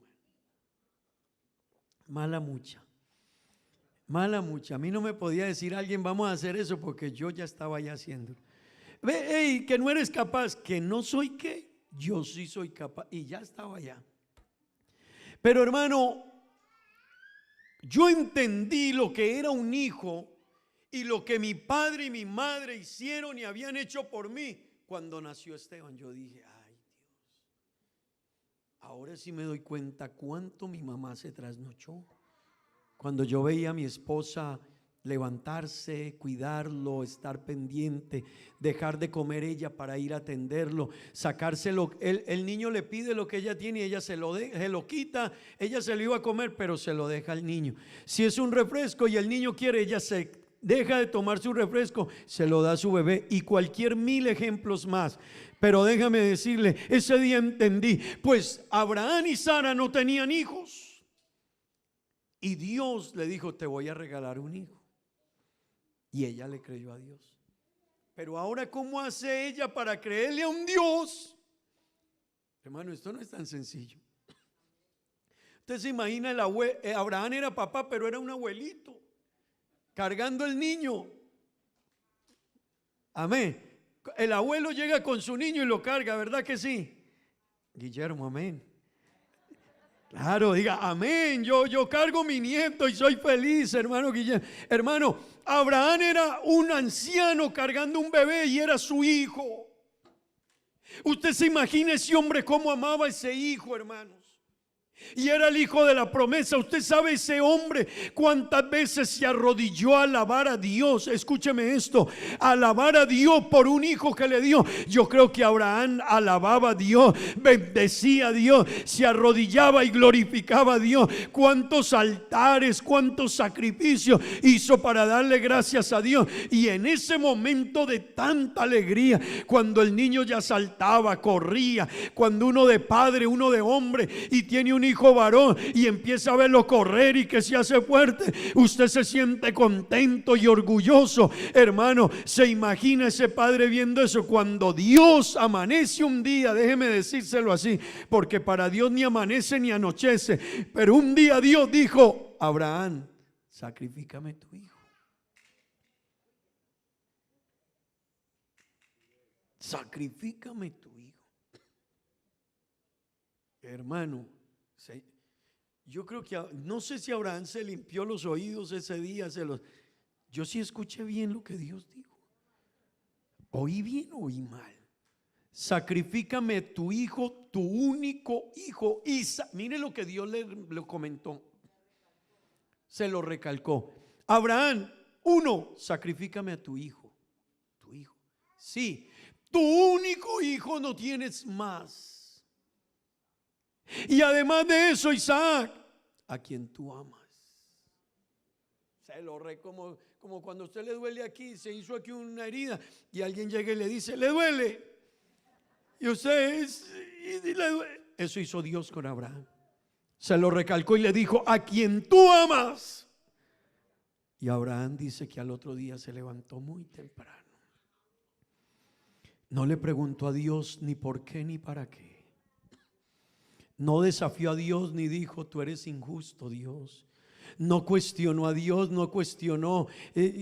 Mala mucha. Mala mucha. A mí no me podía decir alguien, vamos a hacer eso, porque yo ya estaba ya haciéndolo. Ve, hey, que no eres capaz, que no soy qué, yo sí soy capaz, y ya estaba allá. Pero hermano, yo entendí lo que era un hijo y lo que mi padre y mi madre hicieron y habían hecho por mí cuando nació Esteban. Yo dije, ay Dios, ahora sí me doy cuenta cuánto mi mamá se trasnochó. Cuando yo veía a mi esposa levantarse, cuidarlo, estar pendiente, dejar de comer ella para ir a atenderlo, sacárselo, el niño le pide lo que ella tiene y ella se lo quita, ella se lo iba a comer pero se lo deja al niño. Si es un refresco y el niño quiere, ella se deja de tomar su refresco, se lo da a su bebé, y cualquier mil ejemplos más. Pero déjame decirle, ese día entendí, pues Abraham y Sara no tenían hijos. Y Dios le dijo, te voy a regalar un hijo. Y ella le creyó a Dios. Pero ahora, ¿cómo hace ella para creerle a un Dios? Hermano, esto no es tan sencillo. Usted se imagina, Abraham era papá, pero era un abuelito, cargando el niño. Amén. El abuelo llega con su niño y lo carga, ¿verdad que sí? Guillermo, amén. Claro, diga amén. Yo cargo mi nieto y soy feliz, hermano Guillermo. Hermano, Abraham era un anciano cargando un bebé y era su hijo. Usted se imagina ese hombre cómo amaba a ese hijo, hermanos. Y era el hijo de la promesa. Usted sabe, ese hombre cuántas veces se arrodilló a alabar a Dios. Escúcheme esto, alabar a Dios por un hijo que le dio. Yo creo que Abraham alababa a Dios, bendecía a Dios, se arrodillaba y glorificaba a Dios. Cuántos altares, cuántos sacrificios hizo para darle gracias a Dios. Y en ese momento de tanta alegría, cuando el niño ya saltaba, corría, cuando uno de padre, uno de hombre y tiene un hijo varón y empieza a verlo correr y que se hace fuerte, usted se siente contento y orgulloso, hermano. Se imagina ese padre viendo eso. Cuando Dios amanece un día, déjeme decírselo así, porque para Dios ni amanece ni anochece, pero un día Dios dijo, Abraham, sacrifícame tu hijo. Sacrifícame tu hijo. Hermano, yo creo que, no sé si Abraham se limpió los oídos ese día, yo sí escuché bien lo que Dios dijo. ¿Oí bien o oí mal? Sacrifícame tu hijo, tu único hijo. Mire lo que Dios le comentó. Se lo recalcó. Abraham, uno, sacrifícame a tu hijo. Tu hijo. Sí, tu único hijo, no tienes más. Y además de eso, Isaac, a quien tú amas. Se lo como cuando a usted le duele aquí, se hizo aquí una herida y alguien llega y le dice, le duele. Y usted le duele. Eso hizo Dios con Abraham. Se lo recalcó y le dijo, a quien tú amas. Y Abraham dice que al otro día se levantó muy temprano. No le preguntó a Dios ni por qué ni para qué. No desafió a Dios ni dijo, tú eres injusto, Dios. No cuestionó a Dios, no cuestionó.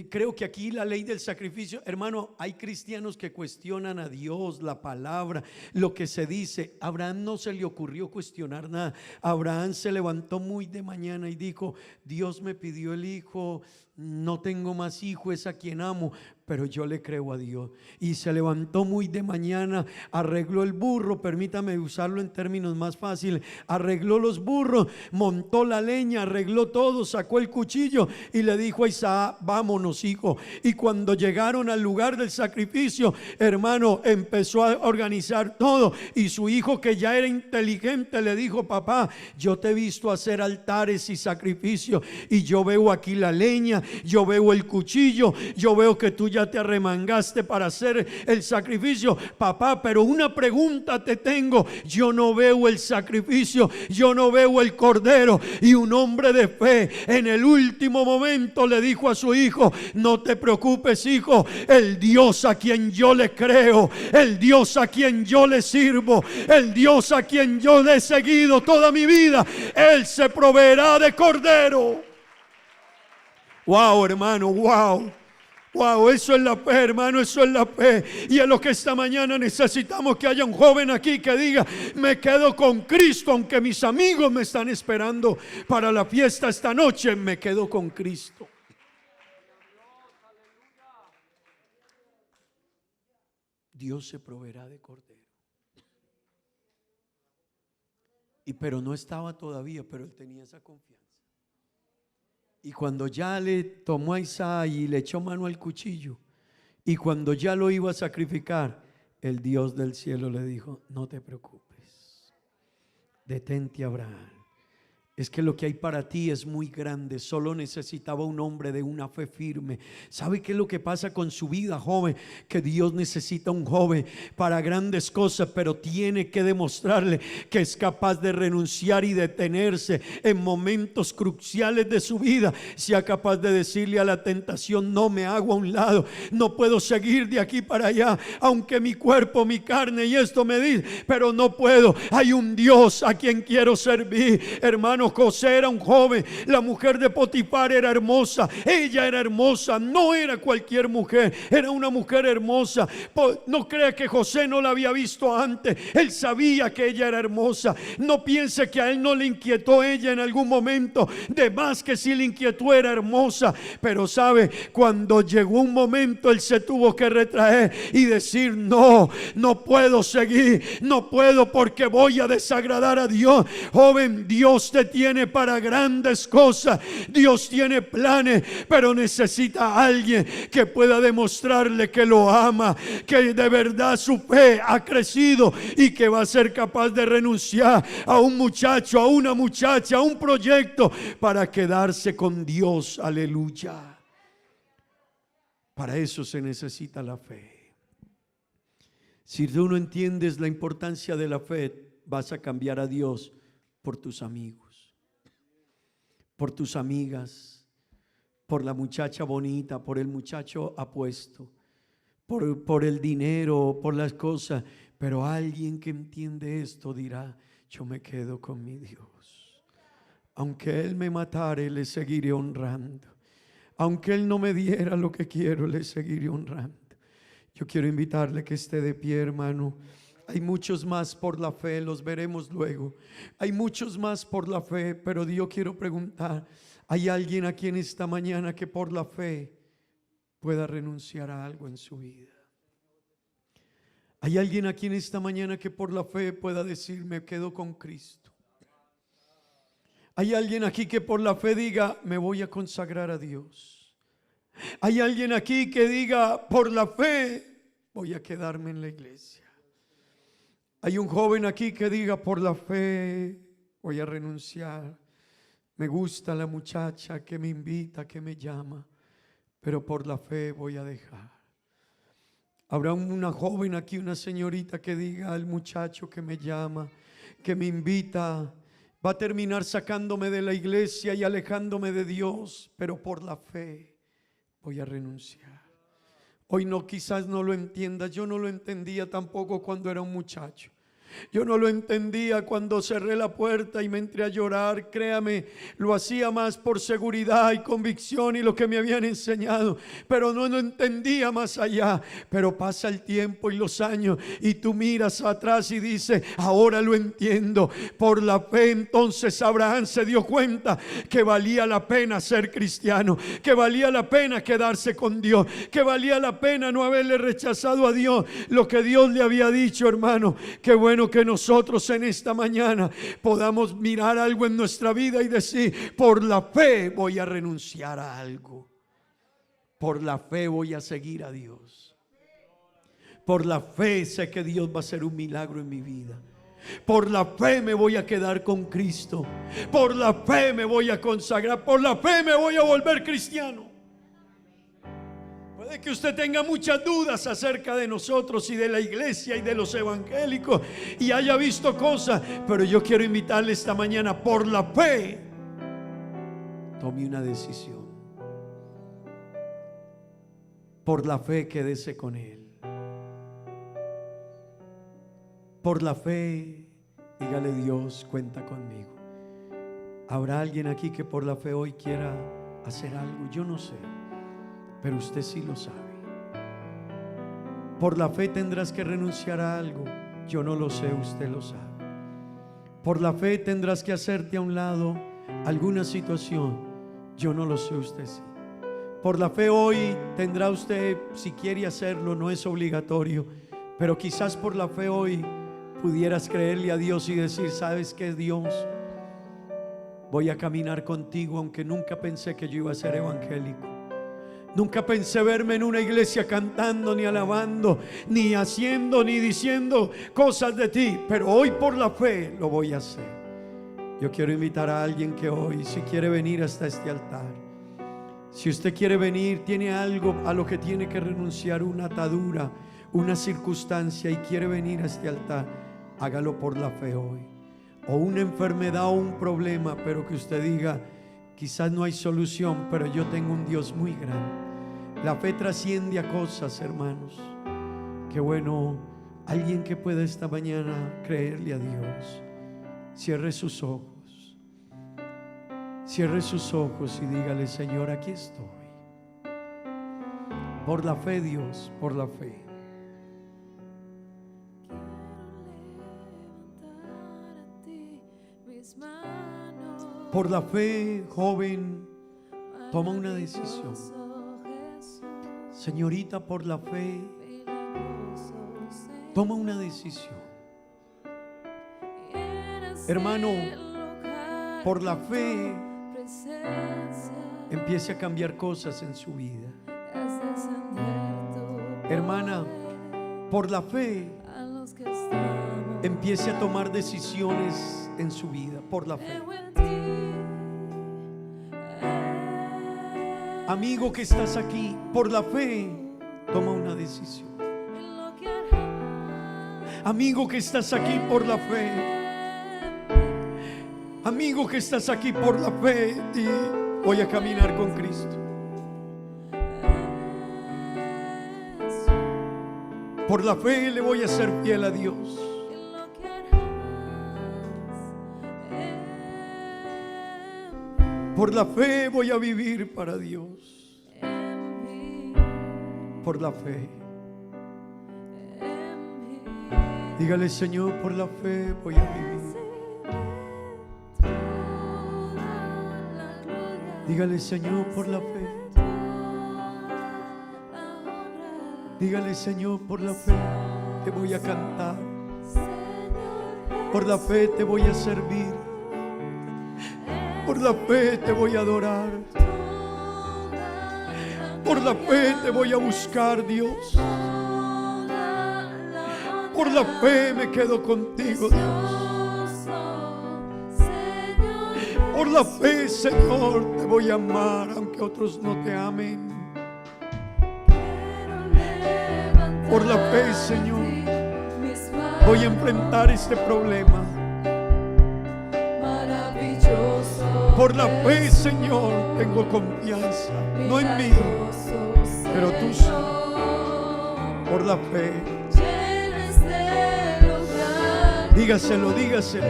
Creo que aquí la ley del sacrificio, hermano, hay cristianos que cuestionan a Dios, la palabra, lo que se dice. A Abraham no se le ocurrió cuestionar nada. Abraham se levantó muy de mañana y dijo, Dios me pidió el hijo, no tengo más hijo, es a quien amo, pero yo le creo a Dios. Y se levantó muy de mañana, arregló el burro, permítame usarlo en términos más fáciles, arregló los burros, montó la leña, arregló todo, sacó el cuchillo y le dijo a Isaac, vámonos hijo. Y cuando llegaron al lugar del sacrificio, hermano, empezó a organizar todo, y su hijo, que ya era inteligente, le dijo, papá, yo te he visto hacer altares y sacrificios y yo veo aquí la leña, yo veo el cuchillo, yo veo que tú ya te arremangaste para hacer el sacrificio, papá, pero una pregunta te tengo, yo no veo el sacrificio, yo no veo el cordero. Y un hombre de fe fe, en el último momento le dijo a su hijo: no te preocupes, hijo, el Dios a quien yo le creo, el Dios a quien yo le sirvo, el Dios a quien yo le he seguido toda mi vida, Él se proveerá de cordero. Wow, hermano, wow. Wow, eso es la fe, hermano, eso es la fe. Y es lo que esta mañana necesitamos, que haya un joven aquí que diga: me quedo con Cristo, aunque mis amigos me están esperando para la fiesta esta noche, me quedo con Cristo. Dios se proveerá de cordero. Pero no estaba todavía, pero él tenía esa confianza. Y cuando ya le tomó a Isaac y le echó mano al cuchillo, y cuando ya lo iba a sacrificar, el Dios del cielo le dijo: no te preocupes, detente, Abraham. Es que lo que hay para ti es muy grande. Solo necesitaba un hombre de una fe firme. ¿Sabe qué es lo que pasa con su vida, joven? Que Dios necesita un joven para grandes cosas, pero tiene que demostrarle que es capaz de renunciar y detenerse en momentos cruciales de su vida. Sea capaz de decirle a la tentación: no, me hago a un lado, no puedo seguir de aquí para allá, aunque mi cuerpo, mi carne y esto me dice, pero no puedo. Hay un Dios a quien quiero servir. Hermano, José era un joven, la mujer de Potifar era hermosa, ella era hermosa, no era cualquier mujer, era una mujer hermosa. No crea que José no la había visto antes, él sabía que ella era hermosa. No piense que a él no le inquietó ella en algún momento, de más que sí le inquietó, era hermosa. Pero sabe, cuando llegó un momento, él se tuvo que retraer y decir: no, no puedo seguir, no puedo, porque voy a desagradar a Dios. Joven, Dios te tiene para grandes cosas, Dios tiene planes, pero necesita a alguien que pueda demostrarle que lo ama, que de verdad su fe ha crecido y que va a ser capaz de renunciar a un muchacho, a una muchacha, a un proyecto para quedarse con Dios. Aleluya. Para eso se necesita la fe. Si tú no entiendes la importancia de la fe, vas a cambiar a Dios por tus amigos, por tus amigas, por la muchacha bonita, por el muchacho apuesto, por el dinero, por las cosas. Pero alguien que entiende esto dirá: yo me quedo con mi Dios. Aunque Él me matare, le seguiré honrando. Aunque Él no me diera lo que quiero, le seguiré honrando. Yo quiero invitarle que esté de pie, hermano. Hay muchos más por la fe, los veremos luego. Hay muchos más por la fe, pero yo quiero preguntar: ¿hay alguien aquí en esta mañana que por la fe pueda renunciar a algo en su vida? ¿Hay alguien aquí en esta mañana que por la fe pueda decir: me quedo con Cristo? ¿Hay alguien aquí que por la fe diga: me voy a consagrar a Dios? ¿Hay alguien aquí que diga: por la fe voy a quedarme en la iglesia? Hay un joven aquí que diga: por la fe voy a renunciar. Me gusta la muchacha que me invita, que me llama, pero por la fe voy a dejar. Habrá una joven aquí, una señorita que diga: al muchacho que me llama, que me invita, va a terminar sacándome de la iglesia y alejándome de Dios, pero por la fe voy a renunciar. Hoy no, quizás no lo entiendas. Yo no lo entendía tampoco cuando era un muchacho. Yo no lo entendía cuando cerré la puerta y me entré a llorar. Créame, lo hacía más por seguridad y convicción y lo que me habían enseñado, pero no lo entendía más allá. Pero pasa el tiempo y los años y tú miras atrás y dices: ahora lo entiendo. Por la fe entonces Abraham se dio cuenta que valía la pena ser cristiano, que valía la pena quedarse con Dios, que valía la pena no haberle rechazado a Dios lo que Dios le había dicho. Hermano, qué bueno que nosotros en esta mañana podamos mirar algo en nuestra vida y decir: por la fe voy a renunciar a algo, por la fe voy a seguir a Dios, por la fe sé que Dios va a hacer un milagro en mi vida, por la fe me voy a quedar con Cristo, por la fe me voy a consagrar, por la fe me voy a volver cristiano. Puede que usted tenga muchas dudas acerca de nosotros y de la iglesia y de los evangélicos y haya visto cosas, pero yo quiero invitarle esta mañana: por la fe tome una decisión. Por la fe quédese con Él. Por la fe, dígale: Dios, cuenta conmigo. ¿Habrá alguien aquí que por la fe hoy quiera hacer algo? Yo no sé, pero usted sí lo sabe. Por la fe tendrás que renunciar a algo. Yo no lo sé, usted lo sabe. Por la fe tendrás que hacerte a un lado alguna situación. Yo no lo sé, usted sí. Por la fe hoy tendrá usted, si quiere hacerlo, no es obligatorio, pero quizás por la fe hoy pudieras creerle a Dios y decir: ¿sabes qué, Dios? Voy a caminar contigo, aunque nunca pensé que yo iba a ser evangélico. Nunca pensé verme en una iglesia cantando, ni alabando, ni haciendo, ni diciendo cosas de ti, pero hoy por la fe lo voy a hacer. Yo quiero invitar a alguien que hoy, si quiere venir hasta este altar, si usted quiere venir, tiene algo a lo que tiene que renunciar, una atadura, una circunstancia, y quiere venir a este altar, hágalo por la fe hoy. O una enfermedad o un problema, pero que usted diga: quizás no hay solución, pero yo tengo un Dios muy grande. La fe trasciende a cosas, hermanos. Qué bueno, alguien que pueda esta mañana creerle a Dios. Cierre sus ojos. Cierre sus ojos y dígale: Señor, aquí estoy. Por la fe, Dios, por la fe. Por la fe, joven, toma una decisión. Señorita, por la fe, toma una decisión. Hermano, por la fe, empiece a cambiar cosas en su vida. Hermana, por la fe, empiece a tomar decisiones en su vida. Por la fe. Amigo que estás aquí, por la fe, toma una decisión. Amigo que estás aquí, por la fe. Amigo que estás aquí, por la fe, y voy a caminar con Cristo. Por la fe le voy a ser fiel a Dios. Por la fe voy a vivir para Dios. Por la fe. Dígale: Señor, por la fe voy a vivir. Dígale: Señor, por la fe. Dígale: Señor, por la fe te voy a cantar. Por la fe te voy a servir. Por la fe te voy a adorar. Por la fe te voy a buscar, Dios. Por la fe me quedo contigo, Dios. Por la fe, Señor, te voy a amar aunque otros no te amen. Por la fe, Señor, voy a enfrentar este problema. Por la fe, Señor, tengo confianza, no en mí, pero tú sí. Por la fe. Dígaselo, dígaselo.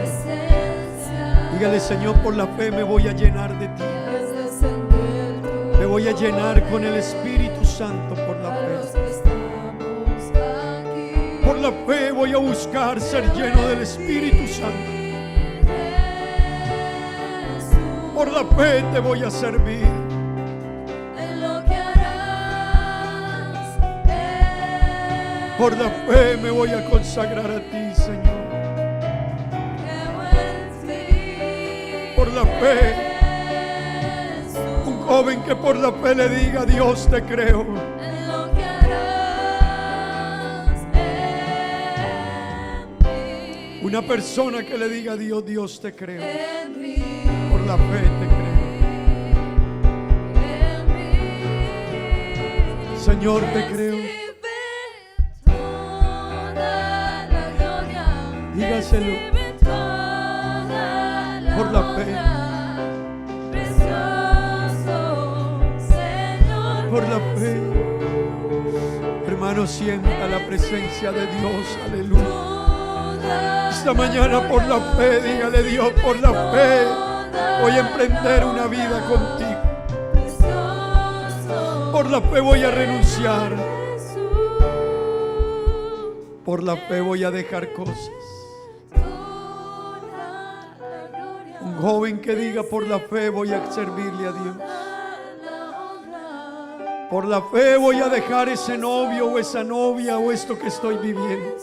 Dígale: Señor, por la fe me voy a llenar de ti. Me voy a llenar con el Espíritu Santo por la fe. Por la fe voy a buscar ser lleno del Espíritu Santo. Por la fe te voy a servir. Por la fe me voy a consagrar a ti, Señor. Por la fe, un joven que por la fe le diga: Dios, te creo. Una persona que le diga a Dios: Dios, te creo. Por la fe te creo. Señor, te creo. Dígaselo. Por la fe. Por la fe. Hermano, sienta la presencia de Dios. Aleluya. Esta mañana por la fe, dígale: Dios, por la fe voy a emprender una vida contigo. Por la fe voy a renunciar. Por la fe voy a dejar cosas. Un joven que diga: por la fe voy a servirle a Dios. Por la fe voy a dejar ese novio o esa novia o esto que estoy viviendo.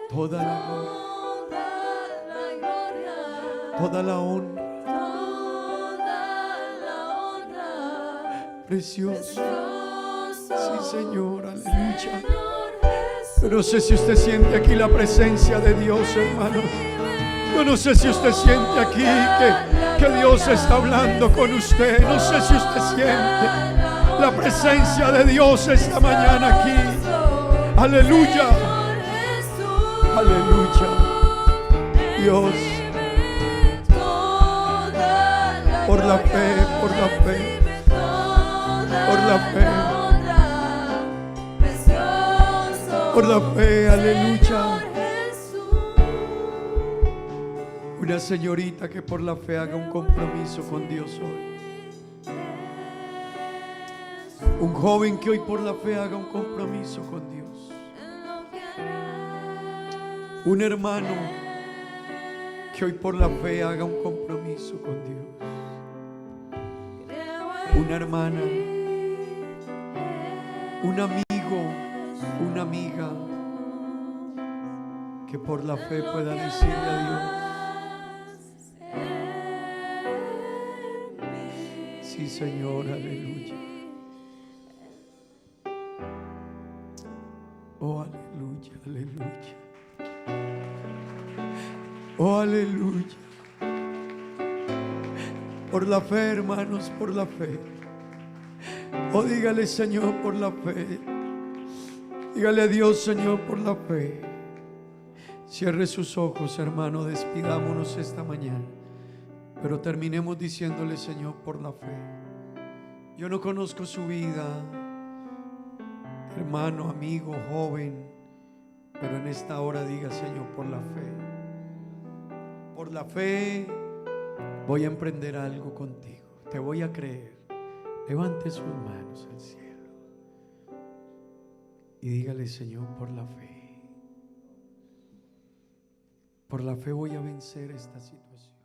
Toda la gloria, toda la honra, precioso. Sí, Señor, aleluya. Yo no sé si usted siente aquí la presencia de Dios, hermano. Yo no sé si usted siente aquí que Dios está hablando con usted. No sé si usted siente la presencia de Dios esta mañana aquí. Aleluya. Aleluya. Dios, por la fe, por la fe, por la fe, por la fe, aleluya. Una señorita que por la fe haga un compromiso con Dios hoy. Un joven que hoy por la fe haga un compromiso con Dios. Un hermano que hoy por la fe haga un compromiso con Dios. Una hermana, un amigo, una amiga que por la fe pueda decirle a Dios: sí, Señor, aleluya. Oh, aleluya, aleluya. Oh, aleluya. Por la fe, hermanos, por la fe. Oh, dígale: Señor, por la fe. Dígale a Dios: Señor, por la fe. Cierre sus ojos, hermano, despidámonos esta mañana. Pero terminemos diciéndole: Señor, por la fe. Yo no conozco su vida, hermano, amigo, joven, pero en esta hora diga: Señor, por la fe. Por la fe voy a emprender algo contigo. Te voy a creer. Levante sus manos al cielo y dígale: Señor, por la fe. Por la fe voy a vencer esta situación.